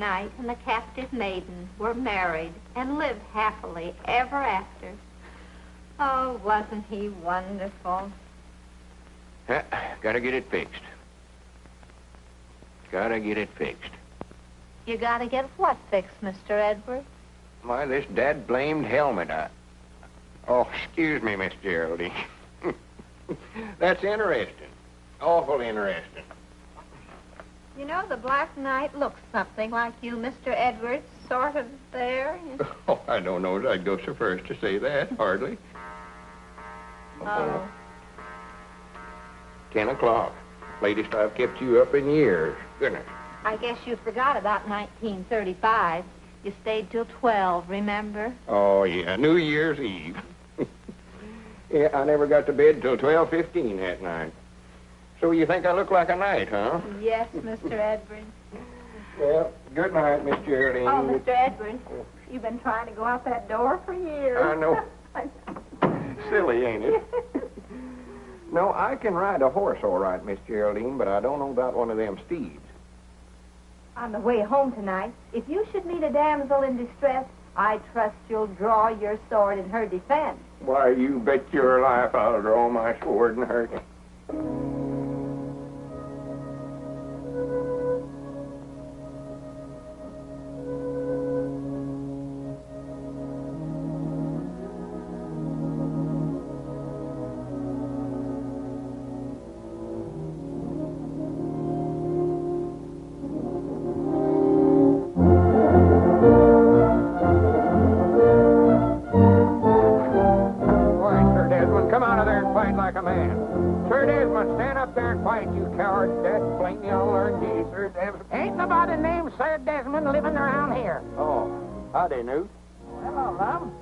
knight and the captive maiden were married and lived happily ever after. Oh, wasn't he wonderful? Gotta get it fixed. Gotta get it fixed. You gotta get what fixed, Mr. Edwards? Why, this dad-blamed helmet. Oh, excuse me, Miss Geraldine. That's interesting. Awful interesting. You know, the Black Knight looks something like you, Mr. Edwards, sort of there. Oh, I don't know as I'd go so first to say that, hardly. Oh. 10 o'clock. Latest I've kept you up in years. Goodness. I guess you forgot about 1935. You stayed till 12, remember? Oh, yeah, New Year's Eve. Yeah, I never got to bed till 12:15 that night. So you think I look like a knight, huh? Yes, Mr. Edwards. Well, good night, Miss Geraldine. Oh, Mr. Edwards, you've been trying to go out that door for years. I know. Silly, ain't it? No, I can ride a horse all right, Miss Geraldine, but I don't know about one of them steeds. On the way home tonight, if you should meet a damsel in distress, I trust you'll draw your sword in her defense. Why, you bet your life I'll draw my sword and hurt you. Howdy, Newt. Hello, Lum.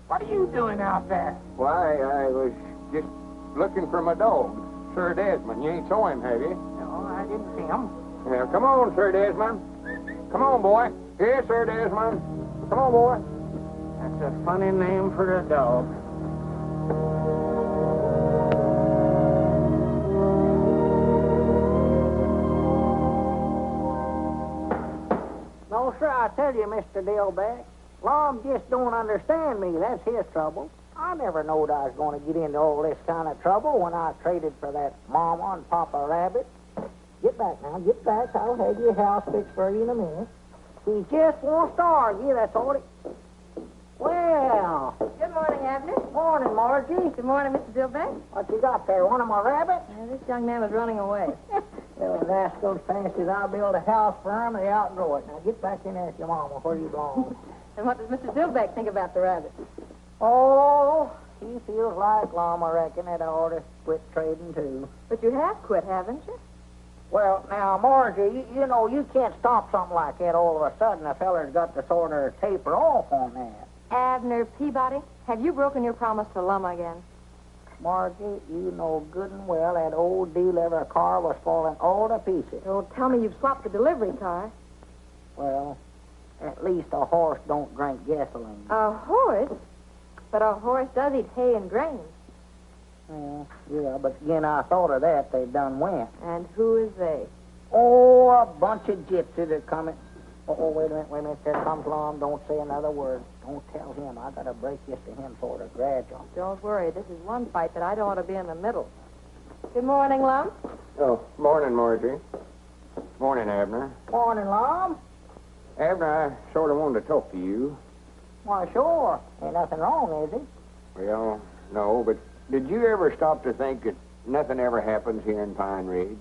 What are you doing out there? Why, I was just looking for my dog, Sir Desmond. You ain't saw him, have you? No, I didn't see him. Yeah, come on, Sir Desmond. Come on, boy. Here, Sir Desmond. Come on, boy. That's a funny name for a dog. No, sir, I tell you, Mr. Dillback, Lum just don't understand me. That's his trouble. I never knowed I was going to get into all this kind of trouble when I traded for that Mama and Papa Rabbit. Get back now, get back. I'll have your house fixed for you in a minute. He just wants to argue, that's all it... Well... Good morning, Abner. Morning, Margie. Good morning, Mr. Dillbeck. What you got there, one of my rabbits? This young man was running away. Well, rascals fancies I'll build a house for him, they outgrow it. Now get back in there with your mama, where you belong. And what does Mr. Dillbeck think about the rabbit? Oh, he feels like Lum, I reckon, that I ought to quit trading, too. But you have quit, haven't you? Well, now, Margie, you know, you can't stop something like that all of a sudden. A feller's got to sort of taper off on that. Abner Peabody, have you broken your promise to Lum again? Margie, you know good and well that old delivery car was falling all to pieces. Oh, tell me you've swapped the delivery car. Well, at least a horse don't drink gasoline. A horse? But a horse does eat hay and grain. Yeah, but again, I thought of that. They done went. And who is they? Oh, a bunch of gypsies are coming. Oh, wait a minute. There comes Lum. Don't say another word. Don't tell him. I gotta break this to him sort of gradual. Don't worry. This is one fight that I don't want to be in the middle. Good morning, Lum. Oh, morning, Margie. Morning, Abner. Morning, Lum. Abner, I sort of wanted to talk to you. Why, sure. Ain't nothing wrong, is it? Well, no, but did you ever stop to think that nothing ever happens here in Pine Ridge?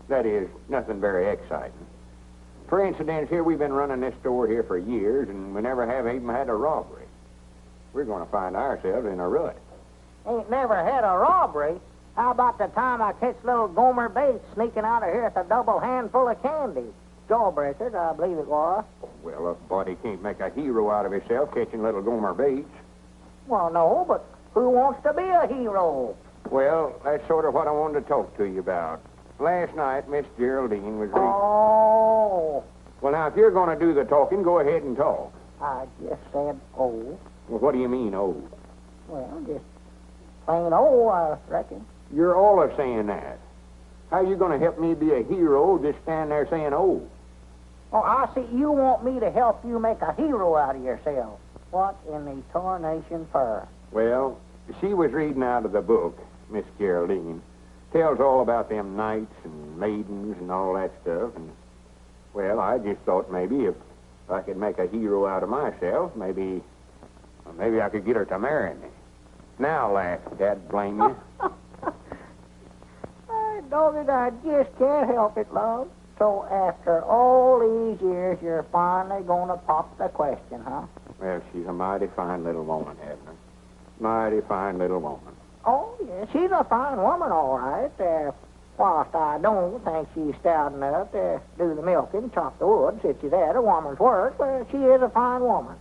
That is, nothing very exciting. For instance, here we've been running this store here for years, and we never have even had a robbery. We're going to find ourselves in a rut. Ain't never had a robbery. How about the time I catch little Gomer Bates sneaking out of here with a double handful of candy? Jawbreakers, I believe it was. Well, a body can't make a hero out of himself catching little Gomer Bates. Well, no, but who wants to be a hero? Well, that's sort of what I wanted to talk to you about. Last night, Miss Geraldine was reading. Oh. Well, now, if you're going to do the talking, go ahead and talk. I just said, oh. Well, what do you mean, oh? Well, just plain oh, I reckon. You're all of saying that. How are you going to help me be a hero just stand there saying oh? Oh, I see. You want me to help you make a hero out of yourself. What in the tarnation for? Well, she was reading out of the book, Miss Geraldine. Tells all about them knights and maidens and all that stuff. And, well, I just thought maybe if I could make a hero out of myself, maybe I could get her to marry me. Now, laugh, Dad, blame you. Doggy, I just can't help it, love. So after all these years, you're finally going to pop the question, huh? Well, she's a mighty fine little woman, Abner. Mighty fine little woman. Oh, yeah, she's a fine woman, all right. Whilst I don't think she's stout enough to do the milking, chop the wood, such as that, a woman's work, but she is a fine woman.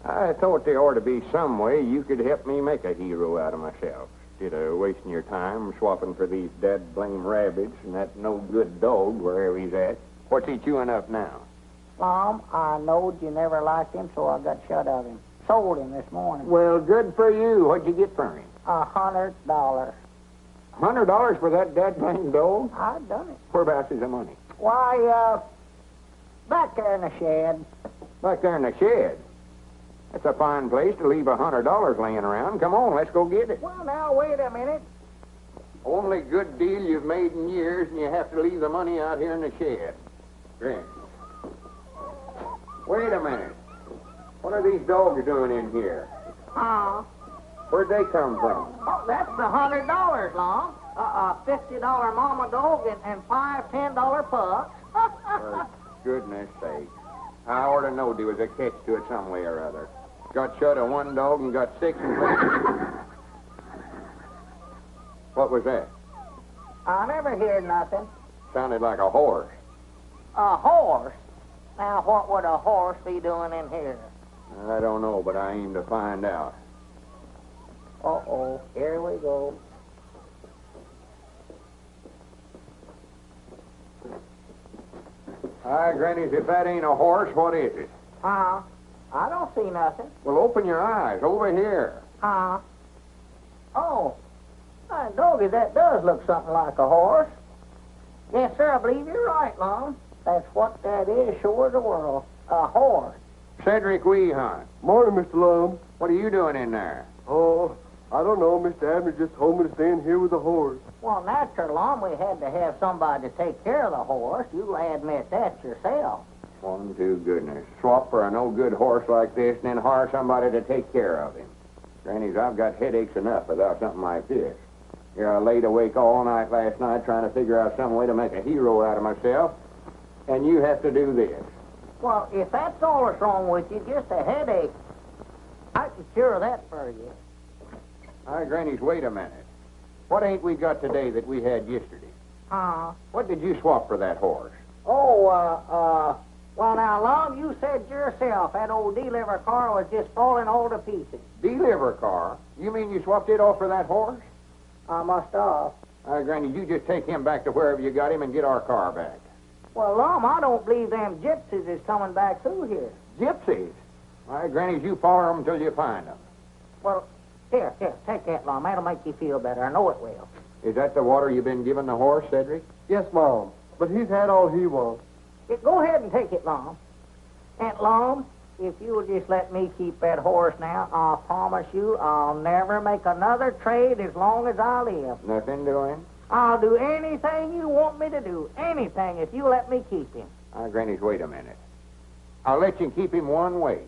I thought there ought to be some way you could help me make a hero out of myself. Instead of wasting your time swapping for these dead blame rabbits and that no-good dog wherever he's at. What's he chewing up now? Mom, I knowed you never liked him, so I got shut of him. Sold him this morning. Well, good for you. What'd you get for him? $100. $100 for that dead blame dog? I've done it. Whereabouts is the money? Why, back there in the shed. Back there in the shed? That's a fine place to leave $100 laying around. Come on, let's go get it. Well, now, wait a minute. Only good deal you've made in years, and you have to leave the money out here in the shed. Grant. Wait a minute. What are these dogs doing in here? Where'd they come from? Oh, that's the $100, Lum. $50 mama dog and $5 $10 pups. For goodness sake. I ought to know there was a catch to it some way or other. Got shut of one dog and got 6 and What was that? I never heard nothing. Sounded like a horse. A horse? Now, what would a horse be doing in here? I don't know, but I aim to find out. Uh-oh, here we go. Hi, Granny's, if that ain't a horse, what is it? I don't see nothing. Well, open your eyes. Over here. Oh, doggy, that does look something like a horse. Yes, sir, I believe you're right, Lum. That's what that is, sure as the world. A horse. Cedric Weehunt. Morning, Mr. Lum. What are you doing in there? Oh, I don't know. Mr. Abner just told me to stay in here with the horse. Well, natural, Lum, we had to have somebody to take care of the horse. You'll admit that yourself. One to goodness. Swap for a no-good horse like this and then hire somebody to take care of him. Grannies, I've got headaches enough without something like this. Here, I laid awake all night last night trying to figure out some way to make a hero out of myself, and you have to do this. Well, if that's all that's wrong with you, just a headache, I can cure that for you. Hi, Grannies, wait a minute. What ain't we got today that we had yesterday? What did you swap for that horse? Well, now, Lum, you said yourself that old deliver car was just falling all to pieces. Deliver car? You mean you swapped it off for that horse? I must have. Granny, you just take him back to wherever you got him and get our car back. Well, Lum, I don't believe them gypsies is coming back through here. Gypsies? All right, Grannies, you follow them until you find them. Well, here, take that, Lum. That'll make you feel better. I know it will. Is that the water you've been giving the horse, Cedric? Yes, Mom. But he's had all he wants. Yeah, go ahead and take it, Lum. And, Lum, if you'll just let me keep that horse now, I promise you I'll never make another trade as long as I live. Nothing doing? I'll do anything you want me to do. Anything, if you let me keep him. Grannies, wait a minute. I'll let you keep him one way.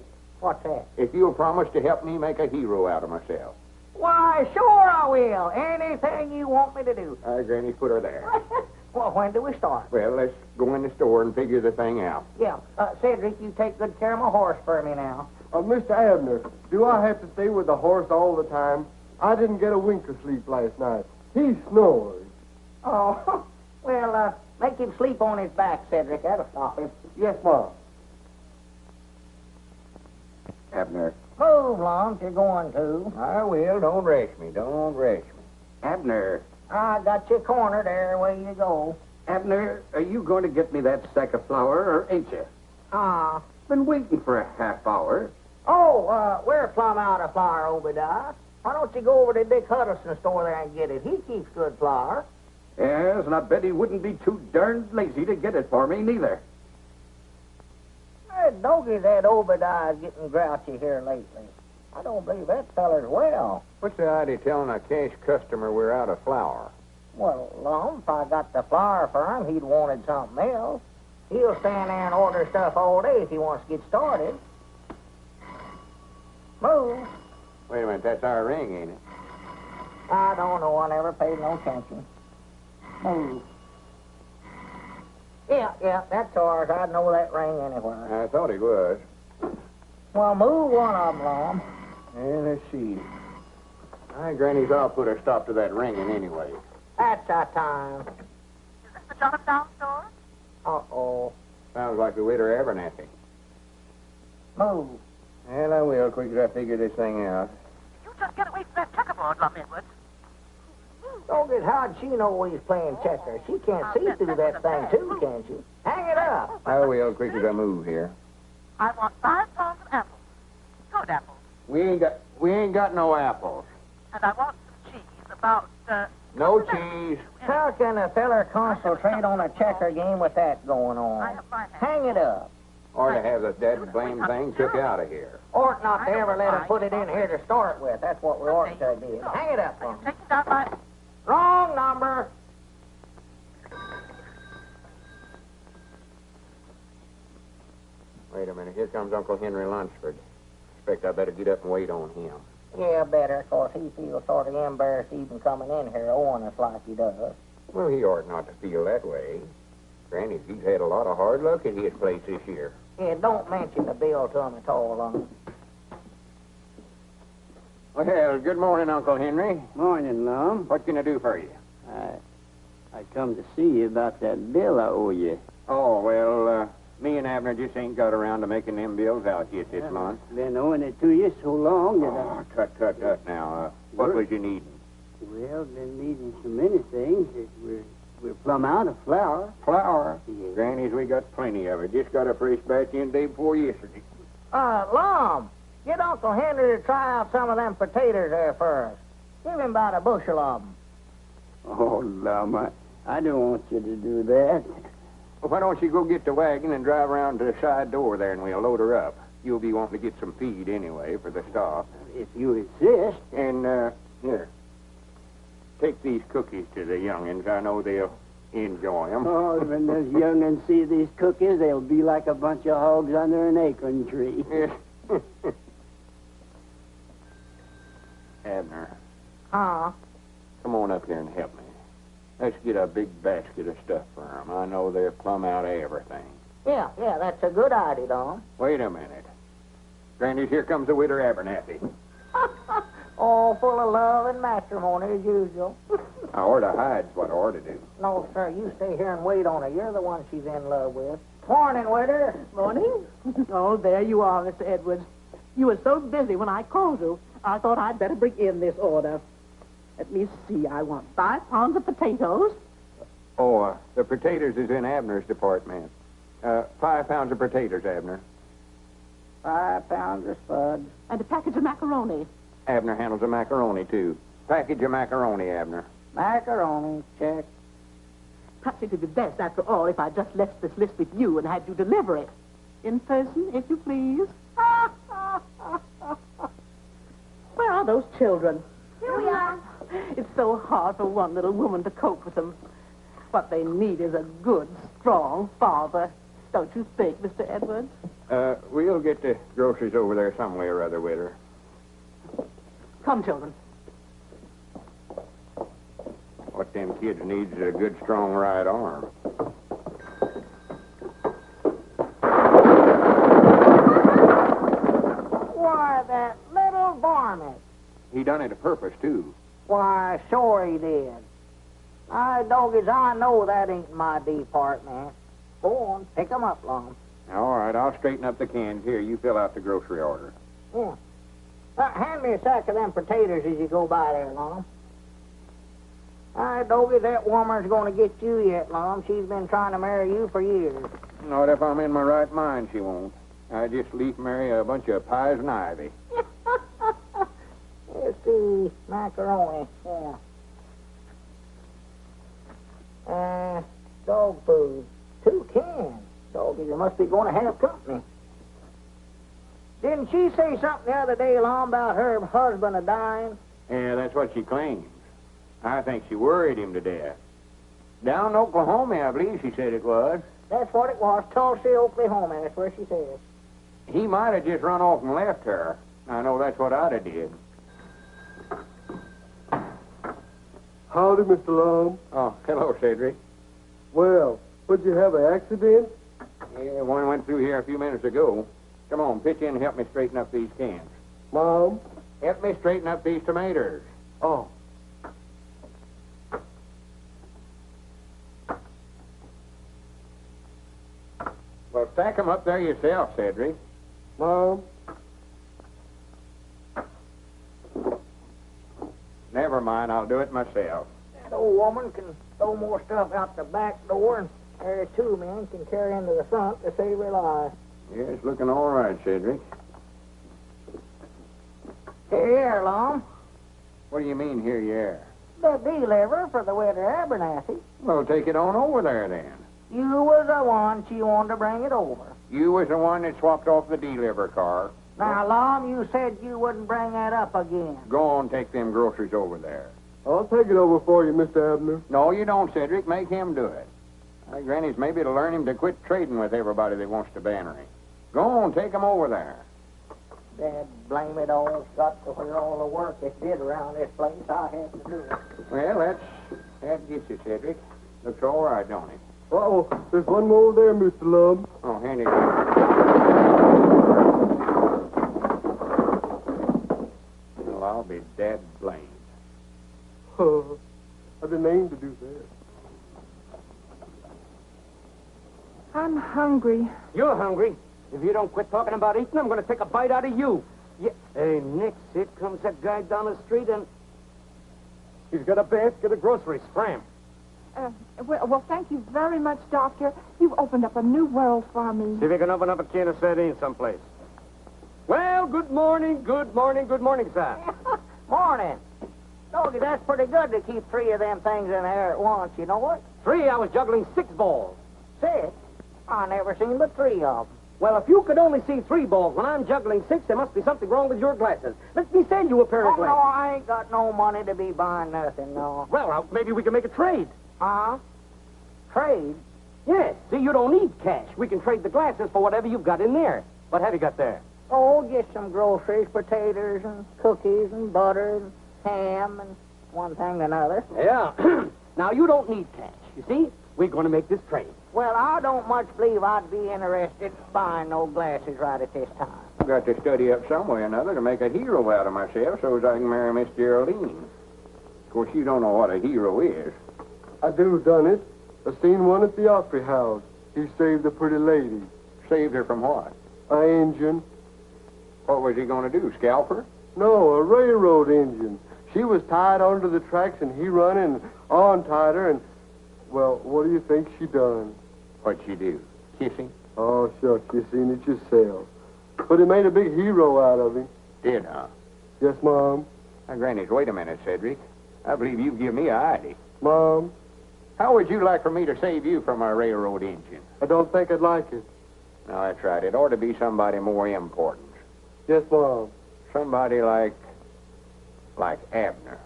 What's that? If you'll promise to help me make a hero out of myself. Why, sure I will. Anything you want me to do. Grannies, put her there. Well, when do we start? Well, let's go in the store and figure the thing out. Yeah. Cedric, you take good care of my horse for me now. Mr. Abner, do I have to stay with the horse all the time? I didn't get a wink of sleep last night. He snores. Oh, well, make him sleep on his back, Cedric. That'll stop him. Yes, Mom. Abner. Move, Lum, if you're going to. I will. Don't rush me. Don't rush me. Abner, I got you cornered there. Away you go. Abner, are you going to get me that sack of flour, or ain't you? Been waiting for a half hour. We're plumb out of flour, Obadiah. Why don't you go over to Dick Huddleston's store there and get it? He keeps good flour. Yes, and I bet he wouldn't be too darned lazy to get it for me, neither. Doggy, that Obadiah's getting grouchy here lately. I don't believe that feller's well. What's the idea of telling a cash customer we're out of flour? Well, Lum, if I got the flour for him, he'd wanted something else. He'll stand there and order stuff all day if he wants to get started. Move. Wait a minute, that's our ring, ain't it? I don't know. I never paid no attention. Move. Yeah, that's ours. I'd know that ring anywhere. I thought it was. Well, move one of them, Lum. Yeah, let's see. Granny's all put a stop to that ringing anyway. That's our time. Is this the Jot-em-Down store? Uh-oh. Sounds like the Widder Abernathy. Move. Well, I will, quick as I figure this thing out. You just get away from that checkerboard, Lum Edwards. Doggy, how'd she know he's playing checkers? She can't see through that thing, too, can she? Hang it up. I will, quick as I move here. I want 5 pounds of apples. Good apples. We ain't got no apples. And I want some cheese, about, No cheese. How can a feller concentrate on a checker game with that going I on? have my hand. Hang it up. Or to have the dead blame thing took out of here. Ought not to ever let him put it in here to start with. That's what we ought to do. Hang it up, Lum. Taking down my... Wrong number. Wait a minute, here comes Uncle Henry Lunsford. Expect I better get up and wait on him. Yeah, better, 'cause he feels sort of embarrassed even coming in here owing us like he does. Well, he ought not to feel that way. Granny, he's had a lot of hard luck at his place this year. Yeah, don't mention the bill to him at all, Lum. Well, good morning, Uncle Henry. Morning, Lum. What can I do for you? I come to see you about that bill I owe you. Oh, well, me and Abner just ain't got around to making them bills out yet this month. Been owing it to you so long that Oh, tut now. What was you needing? Well, been needing so many things that we're plumb out of flour. Flour. Yeah. Granny's, we got plenty of it. Just got a fresh batch in day before yesterday. Lum, get Uncle Henry to try out some of them potatoes there first. Give him about a bushel of them. Oh, Lum, I don't want you to do that. Well, why don't you go get the wagon and drive around to the side door there and we'll load her up. You'll be wanting to get some feed anyway for the stock. If you insist. And, here. Take these cookies to the young'uns. I know they'll enjoy them. Oh, when those young'uns see these cookies, they'll be like a bunch of hogs under an acorn tree. Abner, Huh? come on up here and help me. Let's get a big basket of stuff for them. I know they're plumb out of everything. Yeah, that's a good idea, Lum. Wait a minute. Granny, here comes the Widder Abernathy. All full of love and matrimony as usual. I ought to hide's what I ought to do. No, sir, you stay here and wait on her. You're the one she's in love with. Morning, Widder. Morning. Oh, there you are, Mr. Edwards. You were so busy when I called you, I thought I'd better bring in this order. Let me see. I want 5 pounds of potatoes. Oh, the potatoes is in Abner's department. 5 pounds of potatoes, Abner. 5 pounds of spuds. And a package of macaroni. Abner handles the macaroni, too. Package of macaroni, Abner. Macaroni, check. Perhaps it would be best, after all, if I just left this list with you and had you deliver it. In person, if you please. Where are those children? Here we are. It's so hard for one little woman to cope with them. What they need is a good, strong father. Don't you think, Mr. Edwards? We'll get the groceries over there some way or other with her. Come, children. What them kids needs is a good, strong right arm. Why, that little varmint. He done it a purpose, too. Why, sure he did. Doggies, I know that ain't my department. Go on, pick 'em up, Lum. All right, I'll straighten up the cans. Here, you fill out the grocery order. Yeah. Hand me a sack of them potatoes as you go by there, Lum. Doggy, that woman's going to get you yet, Lum. She's been trying to marry you for years. Not if I'm in my right mind, she won't. I just leave marry a bunch of pies and ivy. Let's see, macaroni, yeah. Dog food, 2 cans. Doggy, you must be going to have company. Didn't she say something the other day, Lum, about her husband a-dying? Yeah, that's what she claims. I think she worried him to death. Down in Oklahoma, I believe she said it was. That's what it was, Tulsa, Oklahoma. That's where she says. He might have just run off and left her. I know that's what I'd have did. Howdy, Mr. Lum. Oh, hello, Cedric. Well, would you have an accident? Yeah, one went through here a few minutes ago. Come on, pitch in and help me straighten up these cans. Mom? Help me straighten up these tomatoes. Oh. Well, stack 'em up there yourself, Cedric. Mom? Never mind, I'll do it myself. That old woman can throw more stuff out the back door, and there two men can carry into the front to save her life. Yeah, it's looking all right, Cedric. Here, Lum. What do you mean, here you are? The deliverer for the Widder Abernathy. Well, take it on over there, then. You was the one she wanted to bring it over. You was the one that swapped off the deliver car. Now, Lum, you said you wouldn't bring that up again. Go on, take them groceries over there. I'll take it over for you, Mr. Abner. No, you don't, Cedric. Make him do it. Granny's maybe to learn him to quit trading with everybody that wants to banner him. Go on, take him over there. Dad, blame it all. Got to where all the work it did around this place, I had to do it. Well, that gets you, Cedric. Looks all right, don't it? Uh-oh, there's one more there, Mr. Lum. Oh, hand it. Well, I'll be dead blamed. I didn't aim to do that. I'm hungry. You're hungry. If you don't quit talking about eating, I'm going to take a bite out of you. Yeah. Hey, Nix, here comes that guy down the street, and he's got a basket of groceries. Scram. Well, thank you very much, Doctor. You've opened up a new world for me. See if you can open up a can of sardines someplace. Well, good morning, sir. Morning. Doggy, that's pretty good to keep three of them things in there at once, you know what? 3, I was juggling 6 balls. Six? I never seen but 3 of them. Well, if you could only see 3 balls when I'm juggling 6, there must be something wrong with your glasses. Let me send you a pair of Oh, no, glasses. I ain't got no money to be buying nothing, no. Well, maybe we can make a trade. Huh? Trade? Yes. See, you don't need cash. We can trade the glasses for whatever you've got in there. What have you got there? Oh, get some groceries, potatoes and cookies and butter and ham and one thing and another. Yeah. Now, you don't need cash. You see, we're going to make this trade. Well, I don't much believe I'd be interested in buying no glasses right at this time. I've got to study up some way or another to make a hero out of myself so as I can marry Miss Geraldine. Of course, you don't know what a hero is. I do done it. I seen one at the Opry House. He saved a pretty lady. Saved her from what? A engine. What was he going to do, scalp her? No, a railroad engine. She was tied onto the tracks, and he run and untied her, and, well, what do you think she done? What'd she do? Kiss him? Oh, shucks, you seen it yourself. But he made a big hero out of him. Did, huh? Yes, Mom. Now, Granny, wait a minute, Cedric. I believe you've given me an idea. Mom, How would you like for me to save you from a railroad engine? I don't think I'd like it. No, that's right. It ought to be somebody more important. Yes, Mom. Somebody like Abner.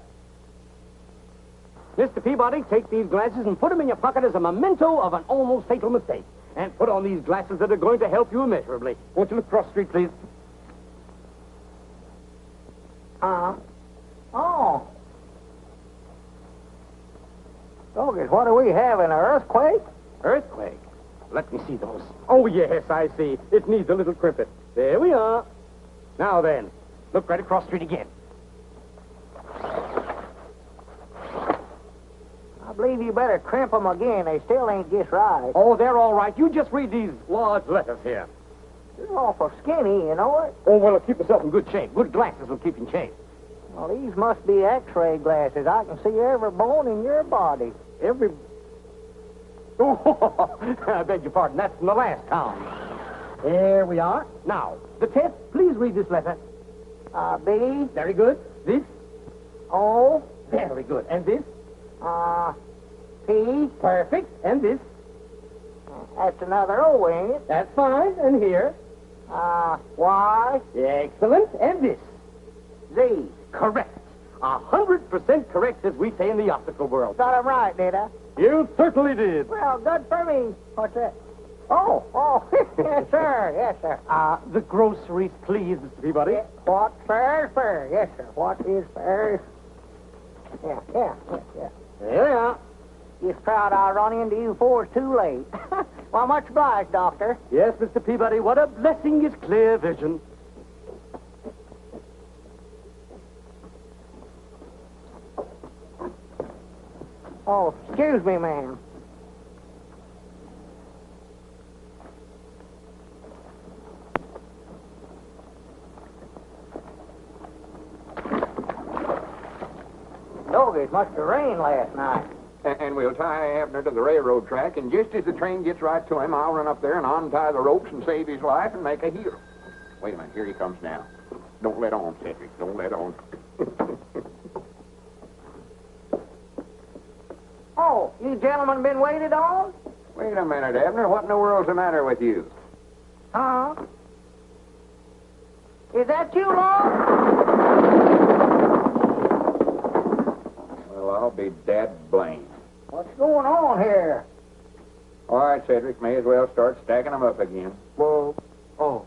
Mr. Peabody, take these glasses and put them in your pocket as a memento of an almost fatal mistake. And put on these glasses that are going to help you immeasurably. Won't you look across the street, please? Oh. Doggers, what do we have, an earthquake? Earthquake? Let me see those. Oh, yes, I see. It needs a little crimpet. There we are. Now then, look right across the street again. I believe you better crimp them again. They still ain't just right. Oh, they're all right. You just read these large letters here. You're awful skinny, you know it? Oh, well, keep yourself in good shape. Good glasses will keep you in shape. Well, these must be x-ray glasses. I can see every bone in your body. Every... Oh, I beg your pardon. That's from the last count. There we are. Now, the test, please read this letter. B. Very good. This? O. Very good. And this? P. Perfect. And this? That's another O, ain't it? That's fine. And here? Y. Excellent. And this? Z. Correct. 100% correct, as we say in the optical world. Got 'em right, did I? You certainly did. Well, good for me. What's that? Oh, yes, sir. Yes, sir. The groceries, please, Mr. Peabody. What's fair is fair. Yes, sir. What is fair is... Yeah. There they are. Just proud I run into you before it's too late. Well, much obliged, Doctor. Yes, Mr. Peabody, what a blessing is clear vision. Oh, excuse me, ma'am. Doggies must have rained last night. And we'll tie Abner to the railroad track, and just as the train gets right to him, I'll run up there and untie the ropes and save his life and make a hero. Wait a minute, here he comes now. Don't let on, Cedric. Don't let on. Oh, you gentlemen been waited on? Wait a minute, Abner. What in the world's the matter with you? Huh? Is that you, Lauck? Well, I'll be dad blamed. What's going on here? All right, Cedric, may as well start stacking them up again. Well, oh.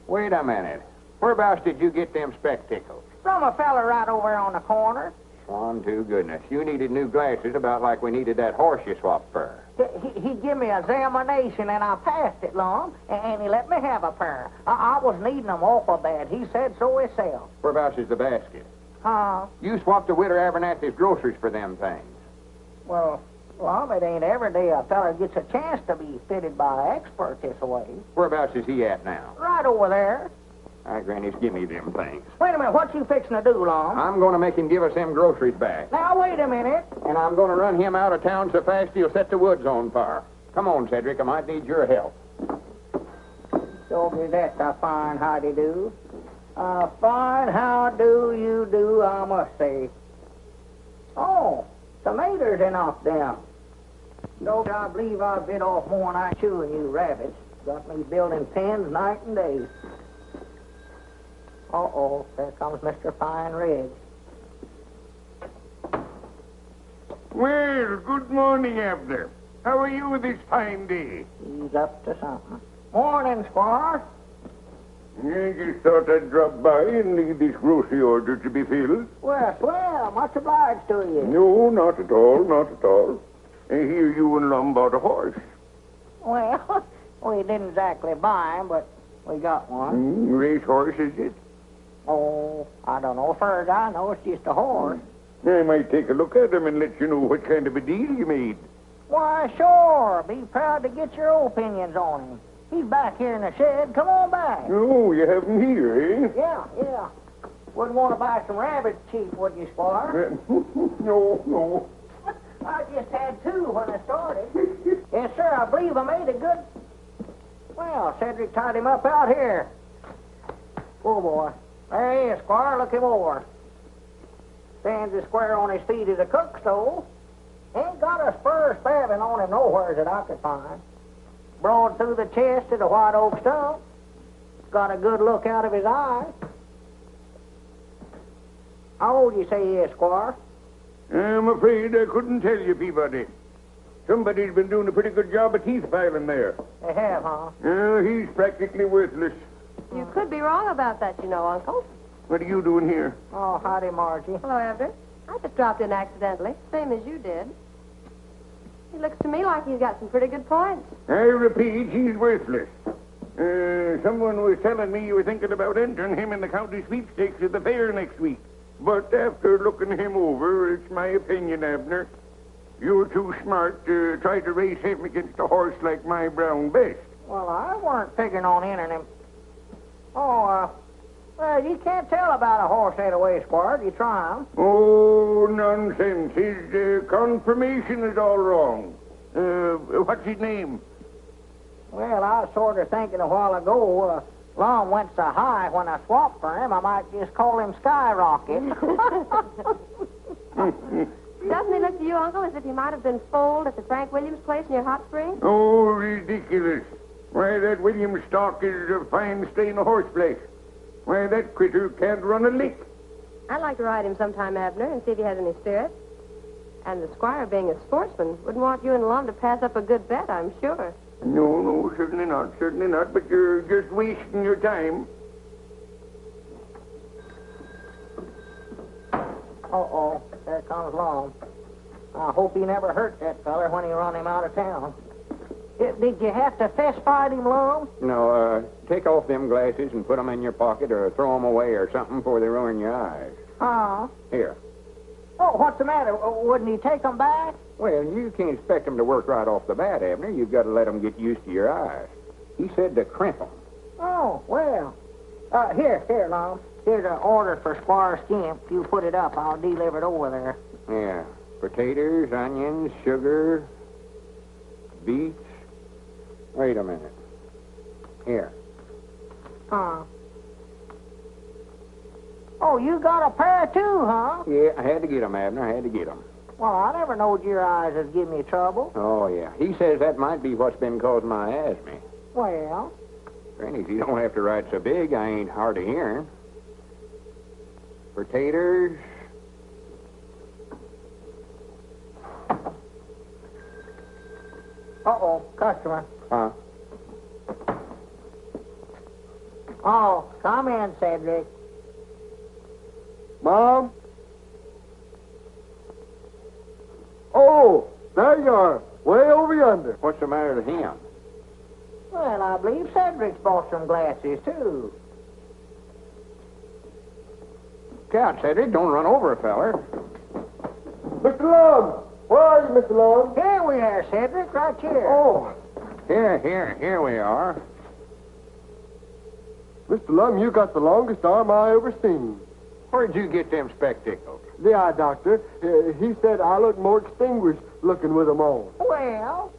Wait a minute. Whereabouts did you get them spectacles? From a fella right over on the corner. Swan to goodness. You needed new glasses about like we needed that horse you swapped for. He gave me an examination, and I passed it, Lum, and he let me have a pair. I was needing them awful bad. He said so himself. Whereabouts is the basket? Huh? You swapped the Widder Abernathy's groceries for them things. Well, Lum, it ain't every day a fella gets a chance to be fitted by an expert this way. Whereabouts is he at now? Right over there. All right, Granny's, give me them things. Wait a minute, what you fixing to do, Lum? I'm going to make him give us them groceries back. Now, wait a minute. And I'm going to run him out of town so fast he'll set the woods on fire. Come on, Cedric, I might need your help. Doggy, that's a fine howdy-do. A fine how-do you do, I must say. Oh, tomatoes are knocked down. Doggy, I believe I bit off more than I chewing you rabbits. Got me building pens night and day. Uh-oh, there comes Mr. Fine Ridge. Well, good morning, Abner. How are you this fine day? He's up to something. Morning, Squire. I just thought I'd drop by and leave this grocery order to be filled. Well, swell. Much obliged to you. No, not at all, not at all. I hear you and Lum bought a horse. Well, we didn't exactly buy him, but we got one. Race horse, is it? Oh, I don't know. Far as I know, it's just a horse. I might take a look at him and let you know what kind of a deal you made. Why, sure. Be proud to get your opinions on him. He's back here in the shed. Come on back. Oh, you have him here, eh? Yeah. Wouldn't want to buy some rabbits cheap, would you, Squire? No. I just had two when I started. Yes, sir, I believe I made a good... Well, Cedric tied him up out here. Oh, boy. There he is, Squire. Look him over. Stands as square on his feet as a cook stove. Ain't got a spur spabbing on him nowhere that I could find. Broad through the chest to the white oak stump. Got a good look out of his eye. How old you say he is, Squire? I'm afraid I couldn't tell you, Peabody. Somebody's been doing a pretty good job of teeth filing there. They have, huh? He's practically worthless. You could be wrong about that, you know, Uncle. What are you doing here? Oh, howdy, Margie. Hello, Abner. I just dropped in accidentally, same as you did. He looks to me like he's got some pretty good points. I repeat, he's worthless. Someone was telling me you were thinking about entering him in the county sweepstakes at the fair next week. But after looking him over, it's my opinion, Abner, you're too smart to try to race him against a horse like my brown best. Well, I weren't figuring on entering him. Oh, well, you can't tell about a horse that way, Squire. You try him. Oh, nonsense. His confirmation is all wrong. What's his name? Well, I was sort of thinking a while ago, Lum went so high when I swapped for him, I might just call him Skyrocket. Doesn't he look to you, Uncle, as if he might have been foaled at the Frank Williams place near Hot Springs? Oh, ridiculous. Why, that William stock is a fine stain of horseflesh. Why, that critter can't run a lick. I'd like to ride him sometime, Abner, and see if he has any spirit. And the squire, being a sportsman, wouldn't want you and Lum to pass up a good bet, I'm sure. No, certainly not. But you're just wasting your time. Uh-oh, there comes Lum. I hope he never hurt that feller when he run him out of town. Did you have to fist fight him, Lum? No, take off them glasses and put them in your pocket or throw them away or something before they ruin your eyes. Here. Oh, what's the matter? Wouldn't he take them back? Well, you can't expect them to work right off the bat, Abner. You've got to let them get used to your eyes. He said to crimp them. Oh, well. Here, Lum. Here's an order for Squire Skimp. You put it up. I'll deliver it over there. Yeah. Potatoes, onions, sugar, beets. Wait a minute. Here. Oh, you got a pair too, huh? Yeah, I had to get them, Abner. I had to get them. Well, I never knowed your eyes would give me trouble. Oh, yeah. He says that might be what's been causing my asthma. Well? Granny, if you don't have to ride so big, I ain't hard of hearing. Potatoes. Uh-oh, customer. Huh? Oh, come in, Cedric. Mom? Oh, there you are. Way over yonder. What's the matter with him? Well, I believe Cedric's bought some glasses, too. Out, Cedric. Don't run over a feller. Mr. Lum! Where are you, Mr. Lum? Here we are, Cedric, right here. Oh, Here we are. Mr. Lum, you got the longest arm I ever seen. Where'd you get them spectacles? The eye doctor, he said I look more distinguished looking with them on. Well,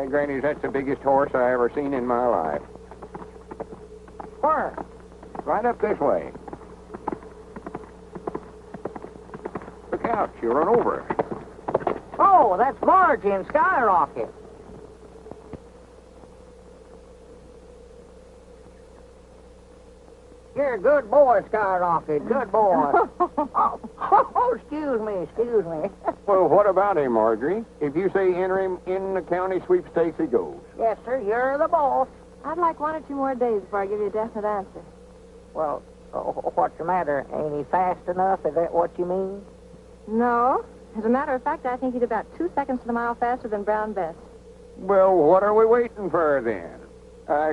Granny, that's the biggest horse I ever seen in my life. where? Right up this way. Look out, you'll run over it. Oh, that's Margie and Skyrocket. You're a good boy, Skyrocket. Good boy. oh, excuse me. Well, what about him, Marjorie? If you say enter him in the county sweepstakes, he goes. Yes, sir, you're the boss. I'd like 1 or 2 more days before I give you a definite answer. Well, what's the matter? Ain't he fast enough? Is that what you mean? No. As a matter of fact, I think he's about 2 seconds to the mile faster than Brown Bess. Well, what are we waiting for then?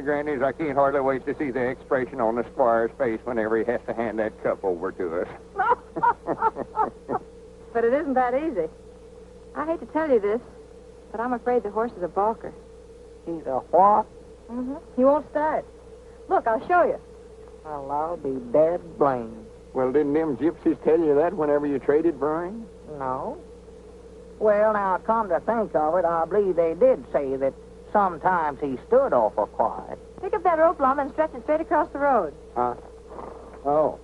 Grannies, I can't hardly wait to see the expression on the squire's face whenever he has to hand that cup over to us. But it isn't that easy. I hate to tell you this, but I'm afraid the horse is a balker. He's a what? Mm-hmm. He won't start. Look, I'll show you. Well, I'll be dead blamed. Well, didn't them gypsies tell you that whenever you traded for him? No. Well, now, come to think of it, I believe they did say that sometimes he stood awful quiet. Pick up that rope, Lum, and stretch it straight across the road. Huh? Oh.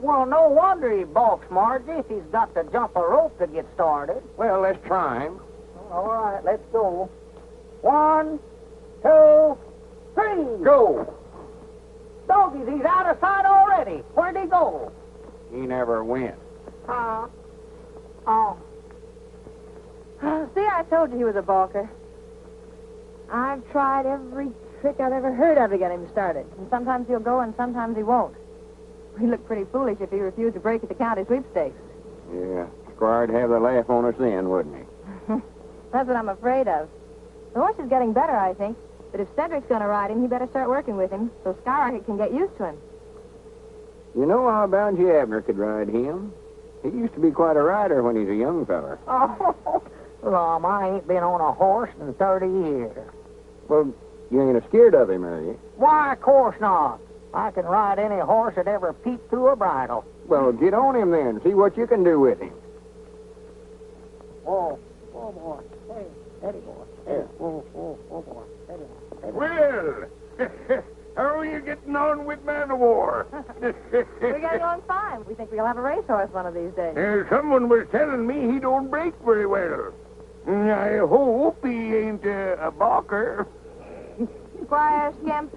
Well, no wonder he balks, Margie, if he's got to jump a rope to get started. Well, let's try him. All right, let's go. 1, 2, 3. Go! Doggies, he's out of sight already. Where'd he go? He never went. Oh. See, I told you he was a balker. I've tried every trick I've ever heard of to get him started. And sometimes he'll go and sometimes he won't. He'd look pretty foolish if he refused to break at the county sweepstakes. Yeah, Squire'd have the laugh on us then, wouldn't he? That's what I'm afraid of. The horse is getting better, I think. But if Cedric's going to ride him, he better start working with him so Skyrocket can get used to him. You know, I'll bound you Abner could ride him. He used to be quite a rider when he's a young feller. Oh, Lum, I ain't been on a horse in 30 years. Well, you ain't scared of him, are you? Why, of course not. I can ride any horse that ever peeped through a bridle. Well, get on him then. See what you can do with him. Whoa, boy. Hey, boy. Hey, whoa, boy. Steady. Well, How are you getting on with man-o-war? We're getting on fine. We think we'll have a racehorse one of these days. Someone was telling me he don't break very well. I hope he ain't a balker. Squire Skimp,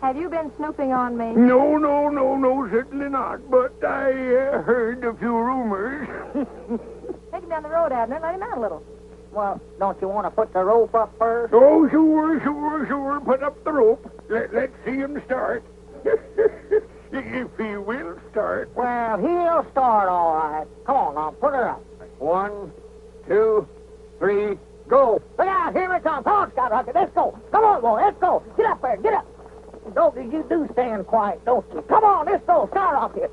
have you been snooping on me? No, certainly not. But I heard a few rumors. Take him down the road, Abner. Let him out a little. Well, don't you want to put the rope up first? Oh, sure. Put up the rope. Let's see him start. If he will start. Well, he'll start all right. Come on, now, put her up. 1, 2, 3, go. Look out, here it comes. Come on, Skyrocket, let's go. Come on, boy, let's go. Get up there, get up. Don't you do stand quiet, don't you? Come on, let's go, Skyrocket.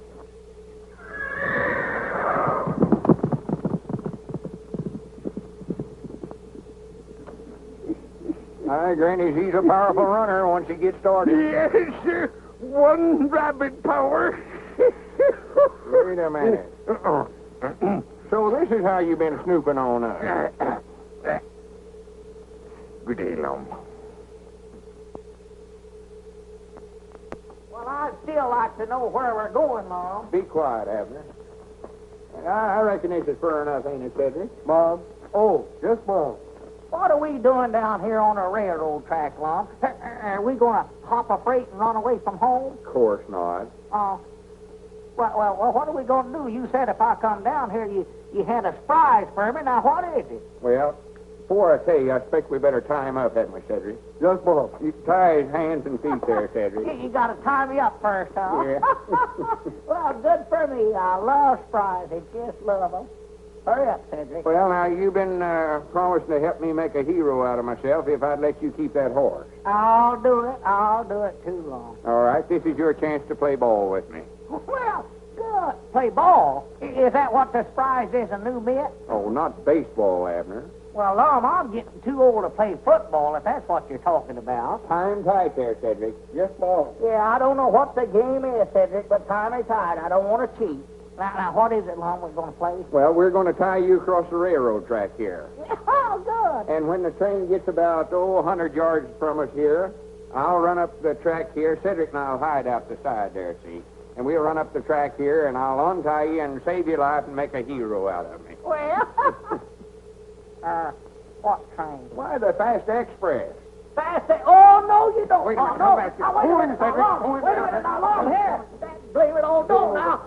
Aye, Granny, he's a powerful runner once he gets started. Yes, sir. One rabbit power. Wait a minute. So this is how you've been snooping on us. Good day, Lum. Well, I'd still like to know where we're going, Mom. Be quiet, Abner. I reckon this is fur enough, ain't it, Cedric? Mom. Oh, yes, Mom. What are we doing down here on a railroad track, Lum? Are we going to hop a freight and run away from home? Of course not. Well, what are we going to do? You said if I come down here, you had a surprise for me. Now, what is it? Well, before I tell you, I expect we better tie him up, hadn't we, Cedric? Yes, Mom. You tie his hands and feet there, Cedric. You got to tie me up first, huh? Yeah. Well, good for me. I love surprises. Just love them. Hurry up, Cedric. Well, now, you've been promising to help me make a hero out of myself if I'd let you keep that horse. I'll do it. I'll do it too long. All right, this is your chance to play ball with me. Well, good. Play ball? Is that what the surprise is, a new mitt? Oh, not baseball, Abner. Well, Lum, I'm getting too old to play football, if that's what you're talking about. Tie him tight there, Cedric. Yes, Mom. Yeah, I don't know what the game is, Cedric, but tie me tight. I don't want to cheat. Now, what is it, Lum, we're going to play? Well, we're going to tie you across the railroad track here. Oh, good. And when the train gets about, 100 yards from us here, I'll run up the track here. Cedric and I'll hide out the side there, see? And we'll run up the track here, and I'll untie you and save your life and make a hero out of me. Well, what train? Why, the Fast Express. Fast. Oh, no, you don't. Wait a minute, no. come back here. Now, wait a Hold minute, him, Cedric. now, Hold him Wait a down. minute, now, Lum, here. Blame it all. Don't now.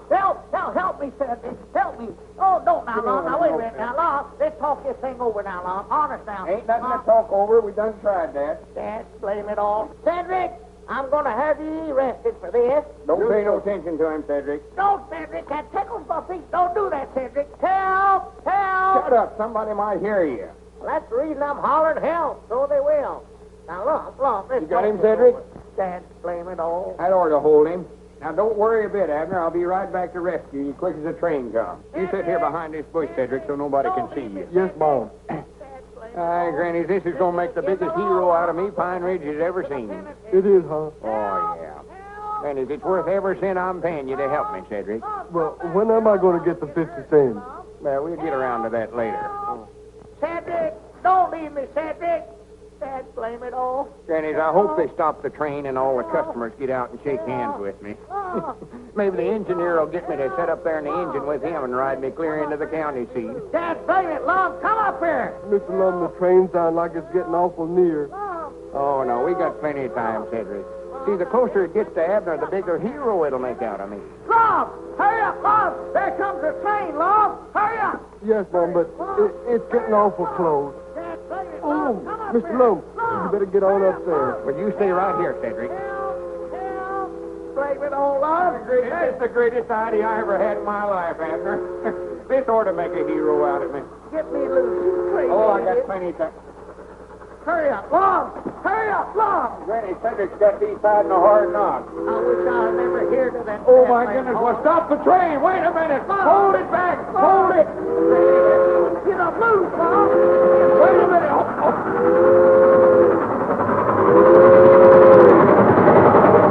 Help me, Cedric. Help me. Oh, don't now, Lum. Now, wait a minute. Now, Lum, let's talk this thing over now, Lum. Honest now. Ain't nothing to talk over. We done tried that. Dad, blame it all. Cedric, I'm going to have you arrested for this. Don't pay no attention to him, Cedric. Don't, Cedric. That tickles my feet. Don't do that, Cedric. Help! Shut up. Somebody might hear you. Well, that's the reason I'm hollering help. So they will. Now, Lum, let's You got talk him, this Cedric? over. Dad, blame it all. That ought to hold him. Now, don't worry a bit, Abner. I'll be right back to rescue you quick as the train comes. You sit here behind this bush, Cedric, so nobody can see you. Yes, Mom. Aye, Granny, this is going to make the biggest hero out of me Pine Ridge has ever seen. It is, huh? Oh, yeah. And if it's worth every cent I'm paying you to help me, Cedric. Well, when am I going to get the 50 cents? Well, we'll get around to that later. Cedric, don't leave me, Cedric. Dad, blame it all. Grannies, I hope they stop the train and all the customers get out and shake hands with me. Maybe the engineer will get me to sit up there in the engine with him and ride me clear into the county seat. Dad, blame it, Lum. Come up here. Mr. Lum, the train sounds like it's getting awful near. Oh, no, we got plenty of time, Cedric. See, the closer it gets to Abner, the bigger hero it'll make out of me. Lum, hurry up, Lum. There comes the train, Lum. Hurry up. Yes, Mom, but it's getting awful close. Dad, blame it, Oh, Lum. Come up Mr. here. Lum, you better get on upstairs. But you stay right here, Cedric. Help. Blame it all, Lum. That's the greatest idea I ever had in my life, Abner. This ought to make a hero out of me. Get me loose, you crazy Oh, I got idiot. plenty of time. Hurry up, Lum. Hurry up, Lum. Granny, Cedric's got these tied in a hard knot. I wish I had never heard of that. Oh, my goodness. Well, stop the train. Wait a minute. Hold it back. Hold it. Get up, loose, Lum. Wait a minute.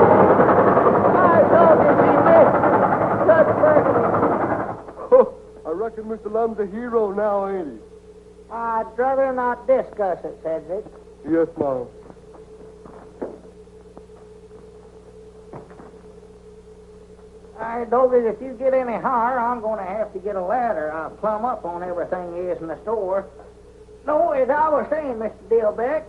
I told you he missed. Good for Oh, I reckon Mr. Lum's a hero now, ain't he? I'd rather not discuss it, Cedric. Yes, Mom. All right, Doggy, if you get any higher, I'm going to have to get a ladder. I'll plumb up on everything is in the store. No, as I was saying, Mr. Dillbeck,